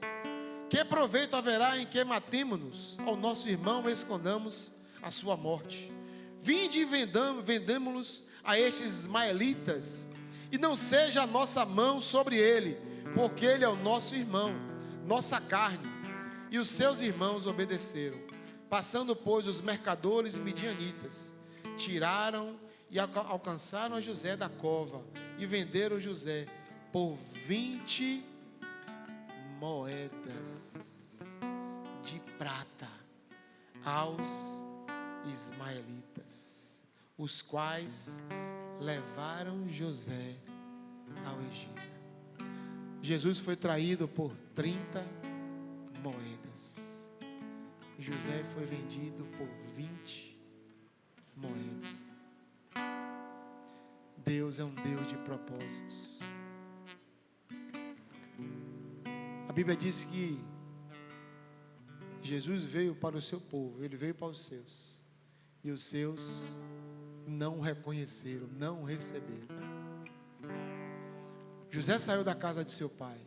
que proveito haverá em que matemo-nos ao nosso irmão e escondamos a sua morte? Vinde e vendemo-los a estes ismaelitas, e não seja a nossa mão sobre ele, porque ele é o nosso irmão, nossa carne. E os seus irmãos obedeceram. Passando, pois, os mercadores midianitas, tiraram e alcançaram a José da cova e venderam José por 20 moedas de prata aos ismaelitas, os quais levaram José ao Egito. Jesus foi traído por 30 moedas. José foi vendido por 20 moedas. Deus é um Deus de propósitos. A Bíblia diz que Jesus veio para o seu povo, ele veio para os seus, e os seus não o reconheceram, não o receberam. José saiu da casa de seu pai.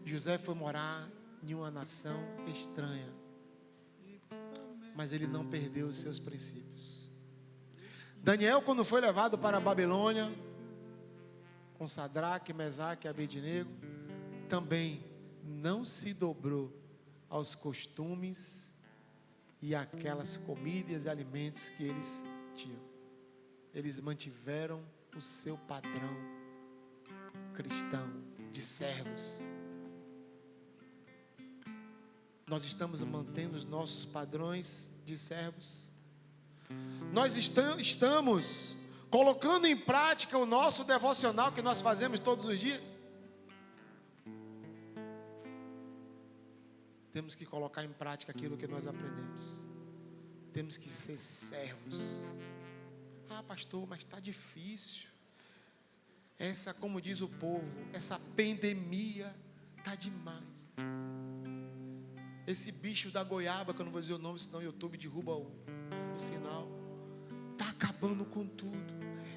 José foi morar em uma nação estranha, mas ele não perdeu os seus princípios. Daniel, quando foi levado para a Babilônia, com Sadraque, Mesaque e Abednego, também não se dobrou aos costumes e aquelas comidas e alimentos que eles tinham. Eles mantiveram o seu padrão cristão de servos. Nós estamos mantendo os nossos padrões de servos. Nós estamos colocando em prática o nosso devocional que nós fazemos todos os dias. Temos que colocar em prática aquilo que nós aprendemos. Temos que ser servos. Ah, pastor, mas está difícil. Como diz o povo, essa pandemia está demais. Esse bicho da goiaba, que eu não vou dizer o nome, senão o YouTube derruba o sinal. Está acabando com tudo.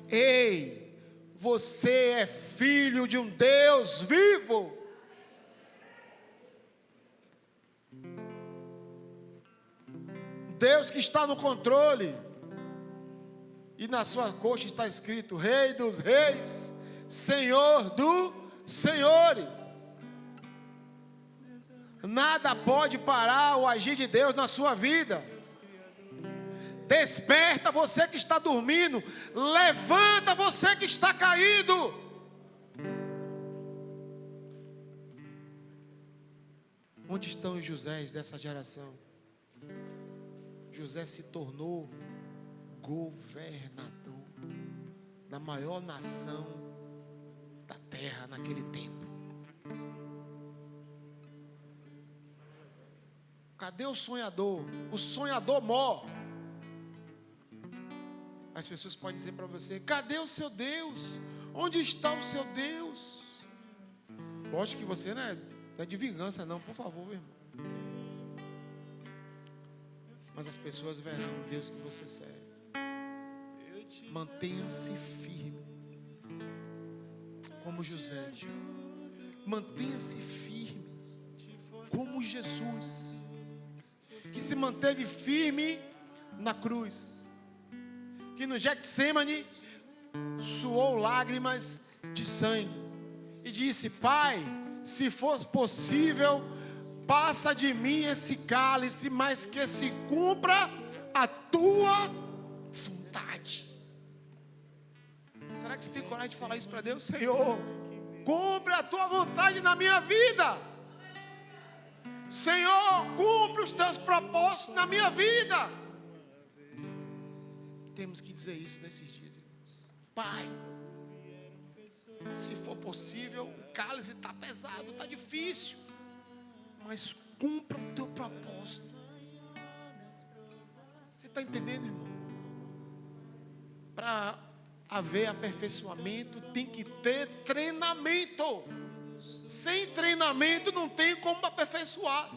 Ei, você é filho de um Deus vivo. Deus que está no controle. E na sua coxa está escrito: Rei dos reis, Senhor dos senhores. Nada pode parar o agir de Deus na sua vida. Desperta você que está dormindo. Levanta você que está caído. Onde estão os Josés dessa geração? José se tornou governador da maior nação da terra naquele tempo. Cadê o sonhador? O sonhador morre. As pessoas podem dizer para você: cadê o seu Deus? Onde está o seu Deus? Lógico que você não é de vingança não, por favor, irmão. Mas as pessoas verão o Deus que você serve. Mantenha-se firme, como José. Mantenha-se firme, como Jesus, que se manteve firme na cruz, que no Getsêmani suou lágrimas de sangue e disse: Pai, se for possível, passa de mim esse cálice, mas que se cumpra a tua vontade. Será que você tem coragem de falar isso para Deus? Senhor, cumpre a tua vontade na minha vida. Senhor, cumpre os teus propósitos na minha vida. Temos que dizer isso nesses dias, irmãos. Pai, se for possível, o cálice está pesado, está difícil, mas cumpra o teu propósito. Você está entendendo, irmão? Para haver aperfeiçoamento, tem que ter treinamento. Sem treinamento não tem como aperfeiçoar.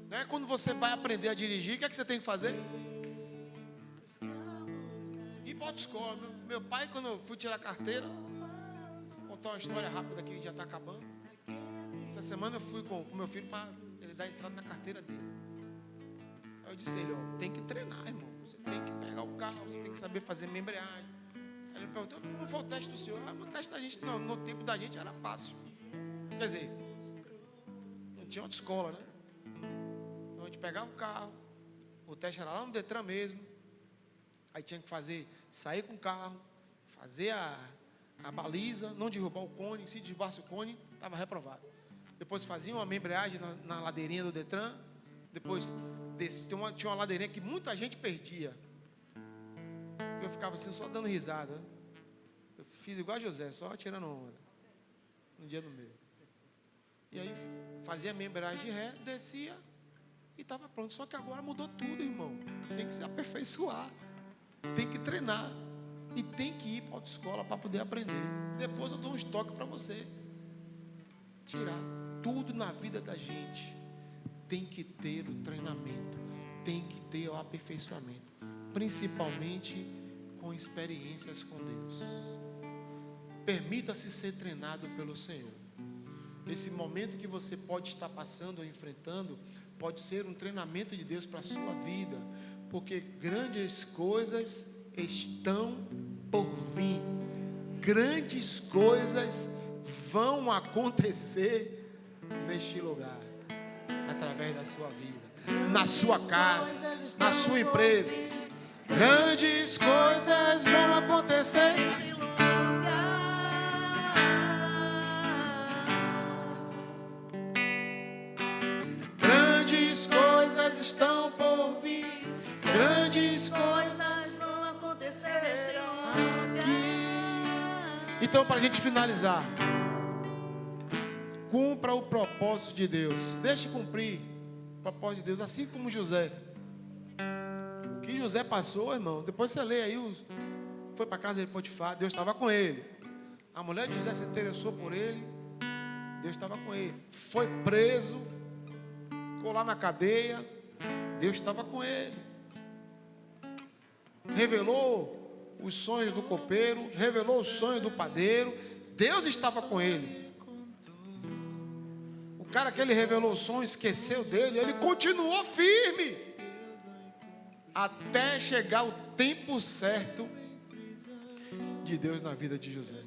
Né? Quando você vai aprender a dirigir, o que é que você tem que fazer? Ir para a autoescola. Meu pai, quando eu fui tirar a carteira, vou contar uma história rápida que já está acabando. Essa semana eu fui com o meu filho para ele dar entrada na carteira dele. Aí eu disse a ele: ó, tem que treinar, irmão. Você tem que pegar o carro, você tem que saber fazer minha embreagem. Aí ele me perguntou: como foi o teste do senhor? Ah, o teste da gente, não, no tempo da gente era fácil. Quer dizer, Não tinha outra escola, né? Então a gente pegava o carro, o teste era lá no Detran mesmo. Aí tinha que sair com o carro, fazer a baliza, não derrubar o cone. Se derrubasse o cone, estava reprovado. Depois faziam uma membreagem na ladeirinha do Detran. Depois tinha uma ladeirinha que muita gente perdia. Eu ficava assim só dando risada. Eu fiz igual a José, só tirando onda. No dia do meu. E aí fazia a membreagem de ré, descia e estava pronto. Só que agora mudou tudo, irmão. Tem que se aperfeiçoar. Tem que treinar. E tem que ir para a autoescola para poder aprender. Depois eu dou um estoque para você. Tirar. Tudo na vida da gente tem que ter o treinamento. Tem que ter o aperfeiçoamento. Principalmente com experiências com Deus. Permita-se ser treinado pelo Senhor. Esse momento que você pode estar passando ou enfrentando pode ser um treinamento de Deus para a sua vida, porque grandes coisas estão por vir. Grandes coisas vão acontecer neste lugar, através da sua vida, na sua casa, na sua empresa. Grandes coisas vão acontecer. Grandes coisas estão por vir. Grandes coisas vão acontecer neste aqui. Então, para a gente finalizar, cumpra o propósito de Deus. Deixe cumprir o propósito de Deus, assim como José. O que José passou, irmão, depois você lê aí, foi para a casa de Potifar, Deus estava com ele. A mulher de José se interessou por ele, Deus estava com ele. Foi preso, ficou lá na cadeia, Deus estava com ele. Revelou os sonhos do copeiro, revelou os sonhos do padeiro, Deus estava com ele. O cara que ele revelou o sonho, esqueceu dele, ele continuou firme, até chegar o tempo certo de Deus na vida de José.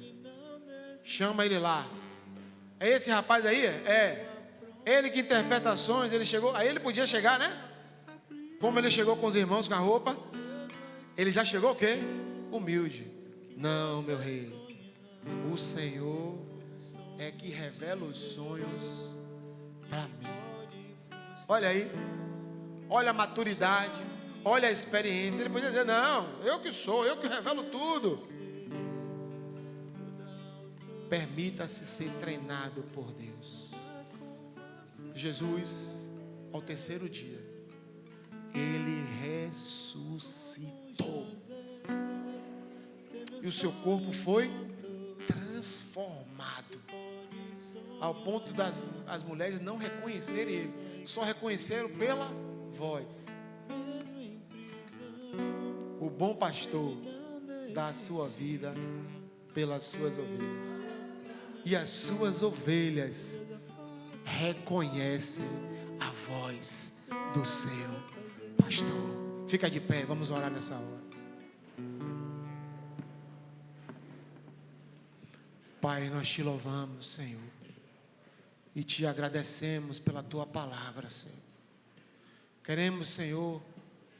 Chama ele lá. É esse rapaz aí? É. Ele que interpreta sonhos, ele chegou. Aí ele podia chegar, né? Como ele chegou com os irmãos com a roupa. Ele já chegou o quê? Humilde. Não, meu rei. O Senhor é que revela os sonhos para mim. Olha aí. Olha a maturidade. Olha a experiência. Ele podia dizer, não, eu que sou, eu que revelo tudo. Permita-se ser treinado por Deus. Jesus, ao terceiro dia, ele ressuscitou. E o seu corpo foi transformado. Ao ponto das as mulheres não reconhecerem ele. Só reconheceram pela voz. O bom pastor dá a sua vida pelas suas ovelhas. E as suas ovelhas reconhecem a voz do seu pastor. Fica de pé, vamos orar nessa hora. Pai, nós te louvamos, Senhor, e te agradecemos pela tua palavra, Senhor. Queremos, Senhor,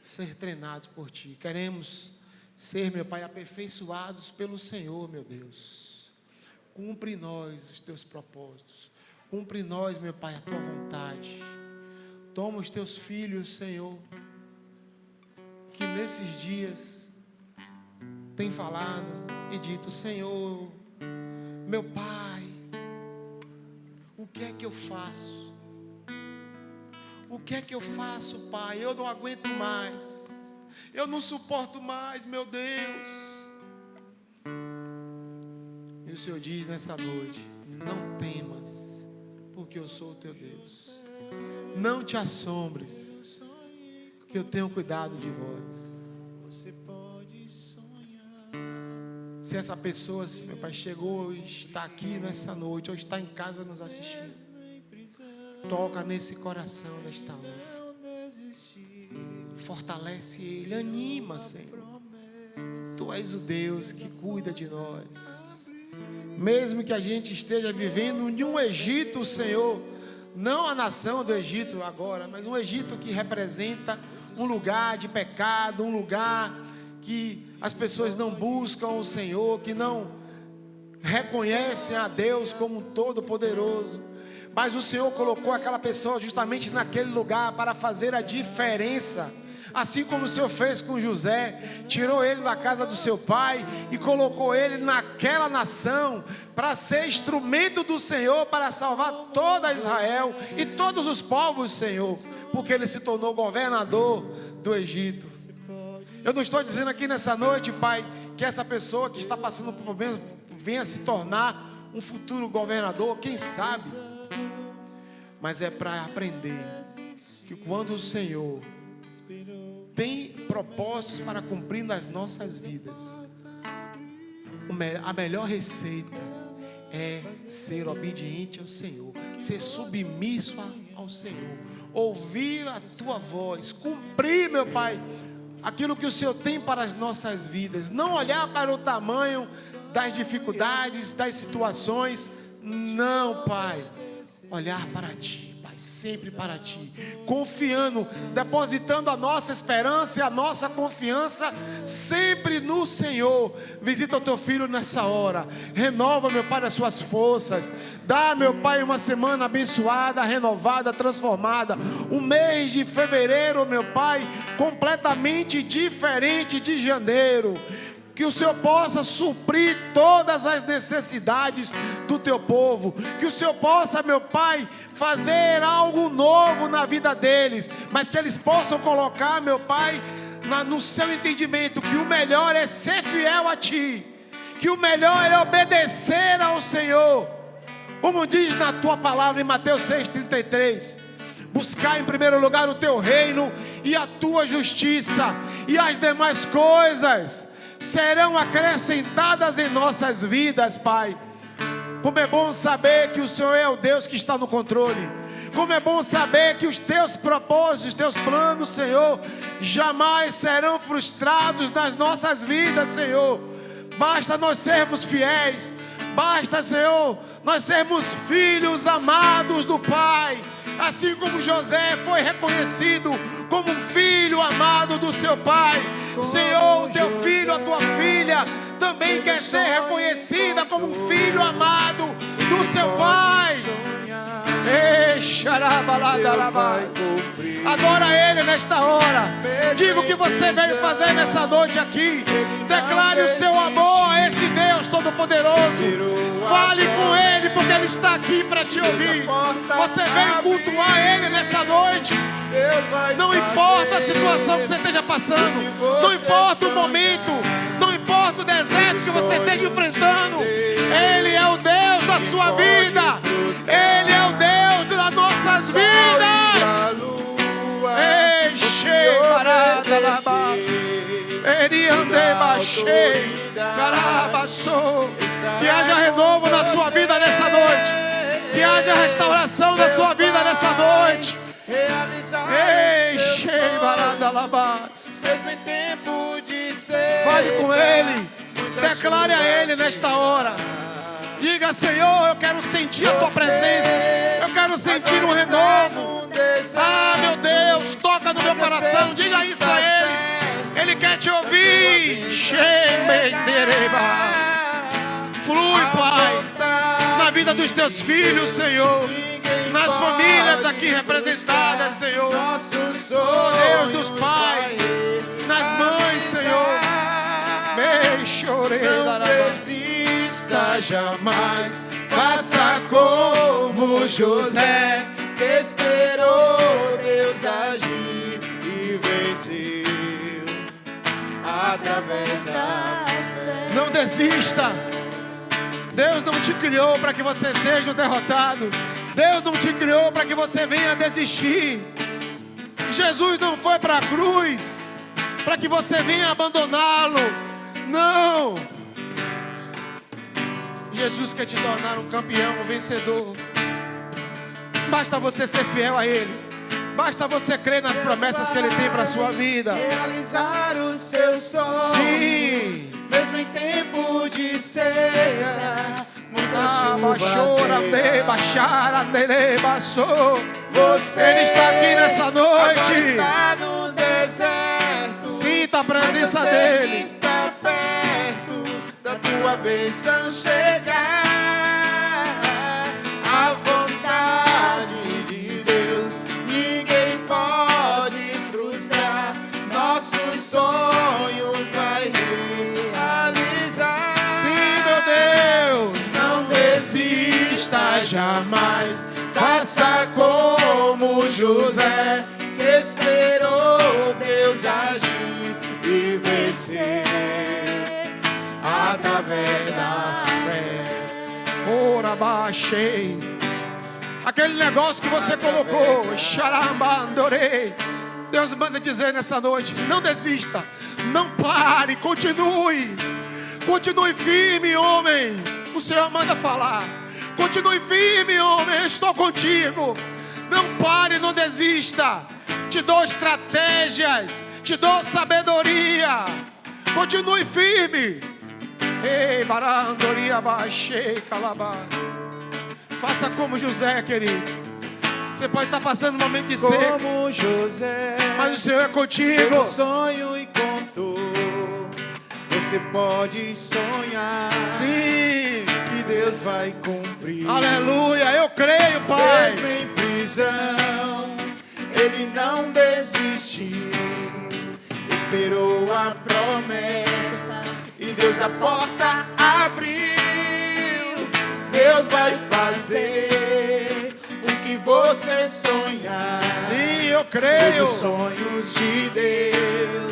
ser treinados por ti. Queremos ser, meu Pai, aperfeiçoados pelo Senhor, meu Deus. Cumpre em nós os teus propósitos. Cumpre em nós, meu Pai, a tua vontade. Toma os teus filhos, Senhor, que nesses dias tem falado e dito, Senhor, meu Pai, o que é que eu faço? O que é que eu faço, Pai? Eu não aguento mais. Eu não suporto mais, meu Deus. E o Senhor diz nessa noite, não temas, porque eu sou o teu Deus. Não te assombres, que eu tenho cuidado de vós. Você pode sonhar. Se essa pessoa, meu Pai, chegou e está aqui nessa noite, ou está em casa nos assistindo, toca nesse coração nesta hora. Fortalece ele, anima, Senhor. Tu és o Deus que cuida de nós. Mesmo que a gente esteja vivendo de um Egito, Senhor, Não a nação do Egito agora, mas um Egito que representa um lugar de pecado, um lugar que as pessoas não buscam o Senhor, que não reconhecem a Deus como Todo-Poderoso. Mas o Senhor colocou aquela pessoa justamente naquele lugar para fazer a diferença. Assim como o Senhor fez com José, tirou ele da casa do seu pai e colocou ele naquela nação para ser instrumento do Senhor para salvar toda Israel e todos os povos, Senhor, porque ele se tornou governador do Egito. Eu não estou dizendo aqui nessa noite, Pai, que essa pessoa que está passando por problemas venha se tornar um futuro governador, quem sabe, mas é para aprender que quando o Senhor tem propósitos para cumprir nas nossas vidas, a melhor receita é ser obediente ao Senhor, ser submisso ao Senhor, ouvir a tua voz, cumprir, meu Pai, aquilo que o Senhor tem para as nossas vidas, não olhar para o tamanho das dificuldades, das situações, não, Pai, olhar para Ti, sempre para Ti, confiando, depositando a nossa esperança e a nossa confiança sempre no Senhor. Visita o Teu Filho nessa hora, renova, meu Pai, as suas forças, dá, meu Pai, uma semana abençoada, renovada, transformada, um mês de fevereiro, meu Pai, completamente diferente de janeiro. Que o Senhor possa suprir todas as necessidades do Teu povo. Que o Senhor possa, meu Pai, fazer algo novo na vida deles. Mas que eles possam colocar, meu Pai, no seu entendimento que o melhor é ser fiel a Ti. Que o melhor é obedecer ao Senhor. Como diz na Tua palavra em Mateus 6,33. Buscar em primeiro lugar o Teu reino e a Tua justiça. E as demais coisas serão acrescentadas em nossas vidas, Pai. Como é bom saber que o Senhor é o Deus que está no controle. Como é bom saber que os Teus propósitos, os Teus planos, Senhor, jamais serão frustrados nas nossas vidas, Senhor. Basta nós sermos fiéis. Basta, Senhor, nós sermos filhos amados do Pai. Assim como José foi reconhecido como um filho amado do seu pai, Senhor, o Teu filho, a Tua filha também quer ser reconhecida como um filho amado do seu pai. Adora Ele nesta hora. Diga o que você veio fazer nessa noite aqui. Declare o seu amor a esse Deus Todo-Poderoso. Fale com Ele, porque Ele está aqui para te ouvir. Você veio cultuar Ele nessa noite. Não importa a situação que você esteja passando, não importa o momento, não importa o deserto que você esteja enfrentando, Ele é o Deus da sua vida. Ele é o Deus das nossas vidas. Enche, parada, lava. Que haja renovo na sua vida nessa noite. Que haja restauração na sua vida nessa noite. Enche, parada, lava. Fale com Ele. Declare a Ele nesta hora. Diga: Senhor, eu quero sentir a Tua presença. Eu quero sentir um renovo. Ah, meu Deus, toca no meu coração. Diga isso a Ele. Ele quer te ouvir. Flui, Pai, na vida dos Teus filhos, Senhor. Nas famílias aqui representadas, Senhor. Oh, Deus dos pais. Nas mães, Senhor. Não desista jamais. Faça como José, que esperou Deus agir e venceu através da fé. Não desista. Deus não te criou para que você seja um derrotado. Deus não te criou para que você venha desistir. Jesus não foi para a cruz para que você venha abandoná-lo. Não. Jesus quer te tornar um campeão, um vencedor. Basta você ser fiel a Ele. Basta você crer nas promessas que Ele tem para a sua vida. Realizar os seus sonhos. Sim. Mesmo em tempo de seca, muitas Ele está aqui nessa agora noite. está no deserto. Sinta a presença Mas eu sei que dele. está perto da tua bênção chegar. A vontade de Deus ninguém pode frustrar. Nossos sonhos vai realizar. Sim, meu Deus. Não desista jamais. Faça como José, que esperou Deus agir e vencer através da fé. Ora, baixei. Aquele negócio que você colocou. Xarambandorei. Deus manda dizer nessa noite: não desista, não pare, continue. Continue firme, homem. O Senhor manda falar. Continue firme, homem. Eu estou contigo. Não pare, não desista. Te dou estratégias, te dou sabedoria. Continue firme. Ei, barandoria, baixei, calabás. Faça como José, querido. Você pode estar passando um momento de seca, Como José, mas o Senhor é teve contigo. um sonho e contou. Você pode sonhar, Sim, que Deus vai cumprir. aleluia, eu creio, Pai. Mesmo em prisão, ele não desistiu. Esperou a promessa e Deus a porta abriu. Deus vai fazer o que você sonhar. Sim, eu Pois creio. os sonhos de Deus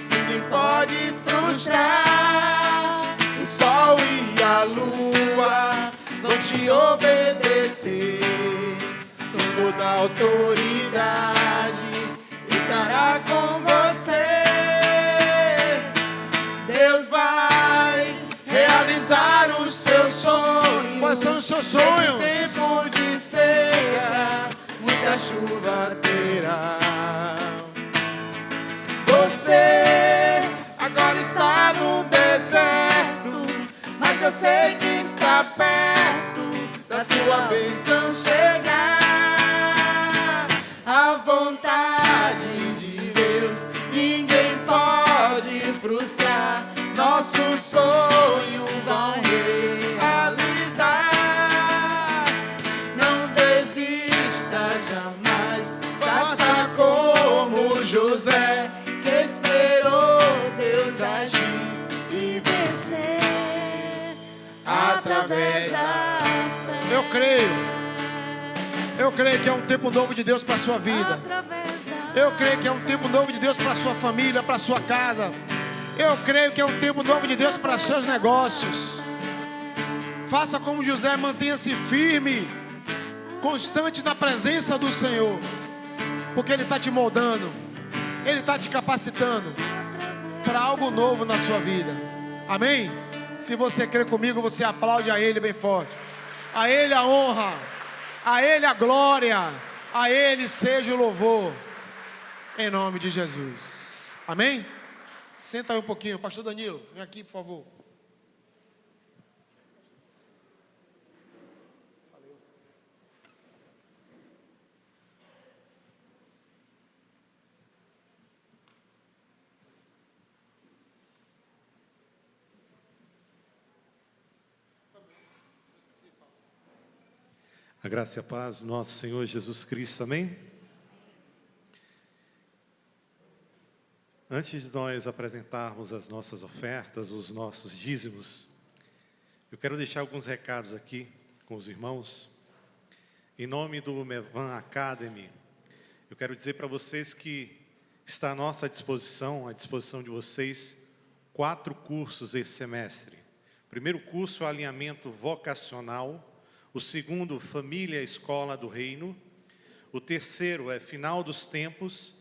ninguém pode frustrar. O sol e a lua vão te obedecer. Toda a autoridade estará com você. Deus vai realizar os seus sonhos. Quais são os seus Nesse sonhos? tempo de seca, muita chuva terá. Você agora está no deserto, mas eu sei que está perto da tua bênção chegar. A vontade de Deus ninguém pode frustrar. Nossos sonhos vão realizar. Não desista jamais. Faça como José, que esperou Deus agir e vencer através da fé. Eu creio. Eu creio que é um tempo novo de Deus para a sua vida. Eu creio que é um tempo novo de Deus para a sua família, para a sua casa. Eu creio que é um tempo novo de Deus para os seus negócios. Faça como José, mantenha-se firme, constante na presença do Senhor, porque Ele está te moldando, Ele está te capacitando para algo novo na sua vida. Amém? Se você crê comigo, você aplaude a Ele bem forte. A Ele a honra, a Ele a glória, a Ele seja o louvor, em nome de Jesus. Amém? Senta aí um pouquinho. Pastor Danilo, vem aqui, por favor. A graça e a paz do nosso Senhor Jesus Cristo, amém? Antes de nós apresentarmos as nossas ofertas, os nossos dízimos, eu quero deixar alguns recados aqui com os irmãos. Em nome do Mevan Academy, eu quero dizer para vocês que está à nossa disposição, à disposição de vocês, 4 cursos esse semestre. O primeiro curso é alinhamento vocacional. O segundo, família escola do reino. O terceiro é final dos tempos.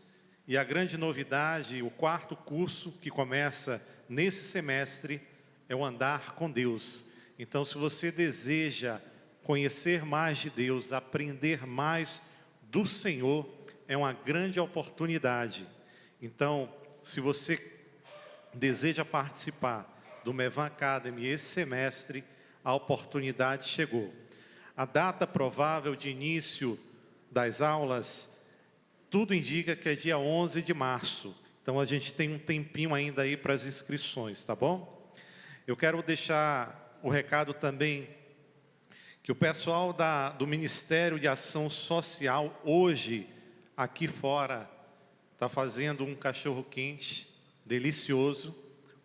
E a grande novidade, o 4º curso que começa nesse semestre, é o andar com Deus. Então, se você deseja conhecer mais de Deus, aprender mais do Senhor, é uma grande oportunidade. Então, se você deseja participar do Mevan Academy esse semestre, a oportunidade chegou. A data provável de início das aulas, tudo indica que é dia 11 de março. Então, a gente tem um tempinho ainda aí para as inscrições, tá bom? Eu quero deixar o recado também que o pessoal do Ministério de Ação Social, hoje, aqui fora, está fazendo um cachorro-quente delicioso,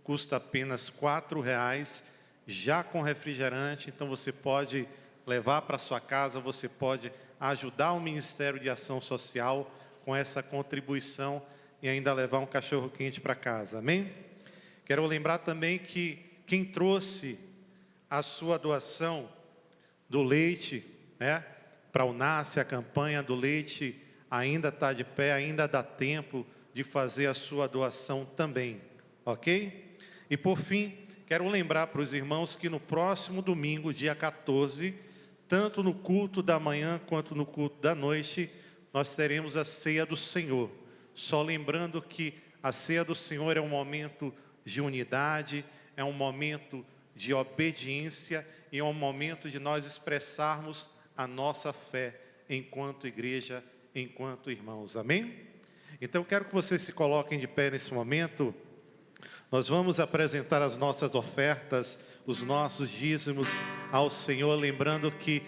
custa apenas R$4, já com refrigerante. Então, você pode levar para sua casa, você pode ajudar o Ministério de Ação Social com essa contribuição e ainda levar um cachorro-quente para casa, amém? Quero lembrar também que quem trouxe a sua doação do leite, né, para o NASCE, a campanha do leite ainda está de pé, ainda dá tempo de fazer a sua doação também, ok? E por fim, quero lembrar para os irmãos que no próximo domingo, dia 14, tanto no culto da manhã quanto no culto da noite, nós teremos a ceia do Senhor. Só lembrando que a ceia do Senhor é um momento de unidade, é um momento de obediência e é um momento de nós expressarmos a nossa fé enquanto igreja, enquanto irmãos. Amém? Então, quero que vocês se coloquem de pé nesse momento. Nós vamos apresentar as nossas ofertas, os nossos dízimos ao Senhor, lembrando que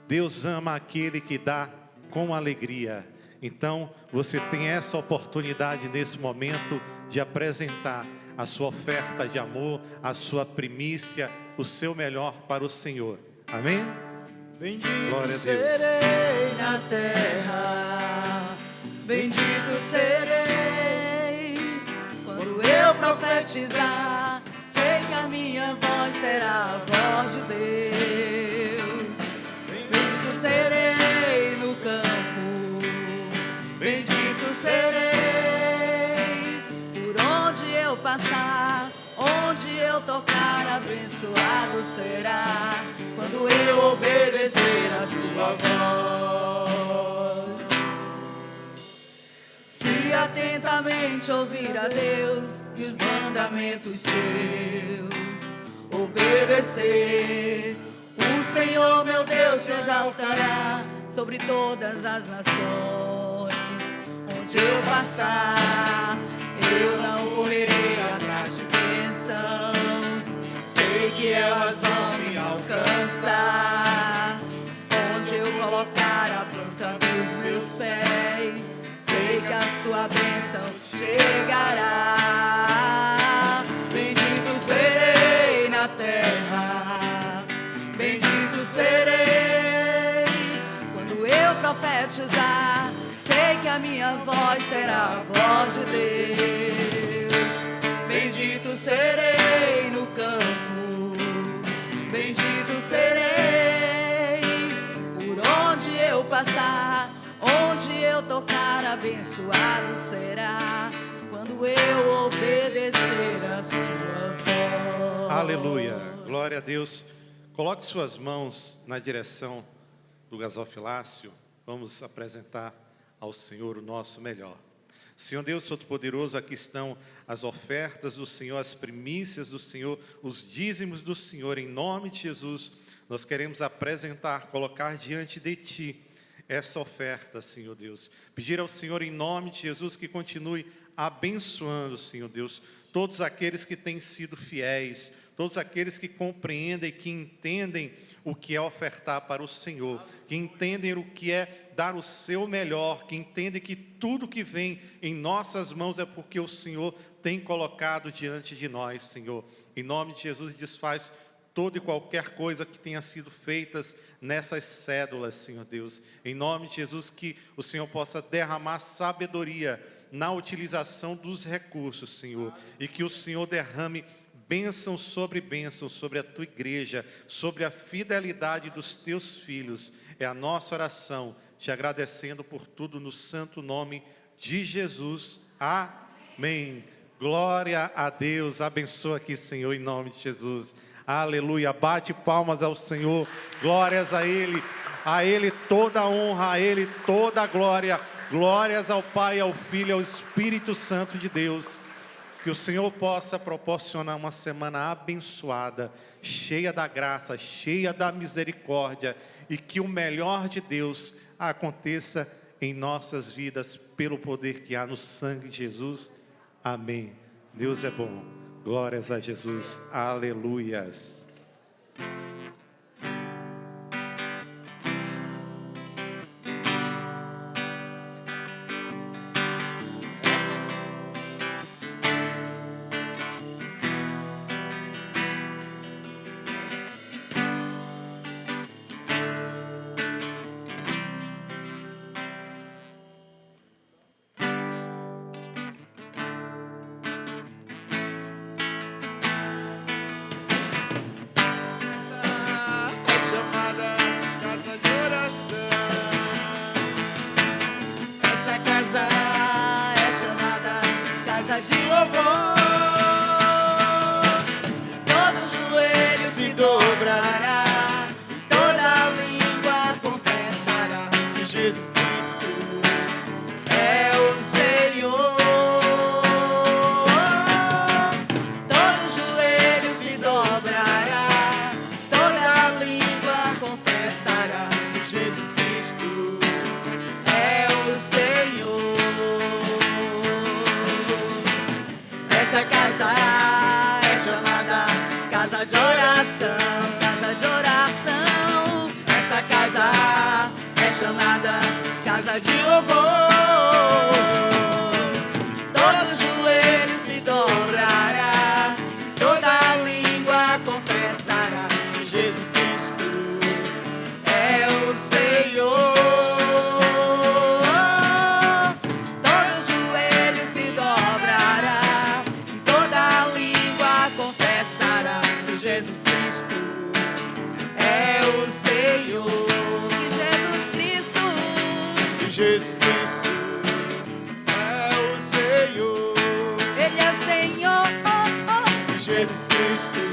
Deus ama aquele que dá com alegria. Então, você tem essa oportunidade nesse momento de apresentar a sua oferta de amor, a sua primícia, o seu melhor para o Senhor. Amém? Bendito Glória a Deus. Serei na terra, bendito serei. Quando eu profetizar, sei que a minha voz será a voz de Deus. Bendito serei no campo, bendito serei. Por onde eu passar, onde eu tocar, abençoado será. Quando eu obedecer a sua voz. Se atentamente ouvir a Deus e os mandamentos seus, obedecer, o Senhor meu Deus te exaltará sobre todas as nações. Onde eu passar, eu não correrei atrás de bênçãos, sei que elas vão me alcançar. Onde eu colocar a planta dos meus pés, sei que a sua bênção chegará. Bendito serei na terra, bendito serei. Quando eu profetizar, sei que a minha voz será a voz de Deus. Bendito serei no campo, bendito serei. Por onde eu passar, onde eu tocar, abençoado será. Quando eu obedecer a sua voz. Aleluia, glória a Deus. Coloque suas mãos na direção do gasofilácio. Vamos apresentar ao Senhor o nosso melhor. Senhor Deus Todo-Poderoso, aqui estão as ofertas do Senhor, as primícias do Senhor, os dízimos do Senhor. Em nome de Jesus, nós queremos apresentar, colocar diante de Ti essa oferta, Senhor Deus. Pedir ao Senhor, em nome de Jesus, que continue abençoando, Senhor Deus, todos aqueles que têm sido fiéis, todos aqueles que compreendem, que entendem o que é ofertar para o Senhor, que entendem o que é dar o seu melhor, que entendem que tudo que vem em nossas mãos é porque o Senhor tem colocado diante de nós, Senhor. Em nome de Jesus, desfaz toda e qualquer coisa que tenha sido feitas nessas cédulas, Senhor Deus. Em nome de Jesus, que o Senhor possa derramar sabedoria na utilização dos recursos, Senhor, e que o Senhor derrame bênção sobre a tua igreja, sobre a fidelidade dos teus filhos. É a nossa oração, te agradecendo por tudo no santo nome de Jesus. Amém. Glória a Deus. Abençoa aqui, Senhor, em nome de Jesus. Aleluia. Bate palmas ao Senhor. Glórias a Ele toda a honra, a Ele toda a glória. Glórias ao Pai, ao Filho e ao Espírito Santo de Deus. Que o Senhor possa proporcionar uma semana abençoada, cheia da graça, cheia da misericórdia, e que o melhor de Deus aconteça em nossas vidas, pelo poder que há no sangue de Jesus. Amém. Deus é bom. Glórias a Jesus. Aleluias. Jesus Cristo é o Senhor. Ele é o Senhor. Jesus Cristo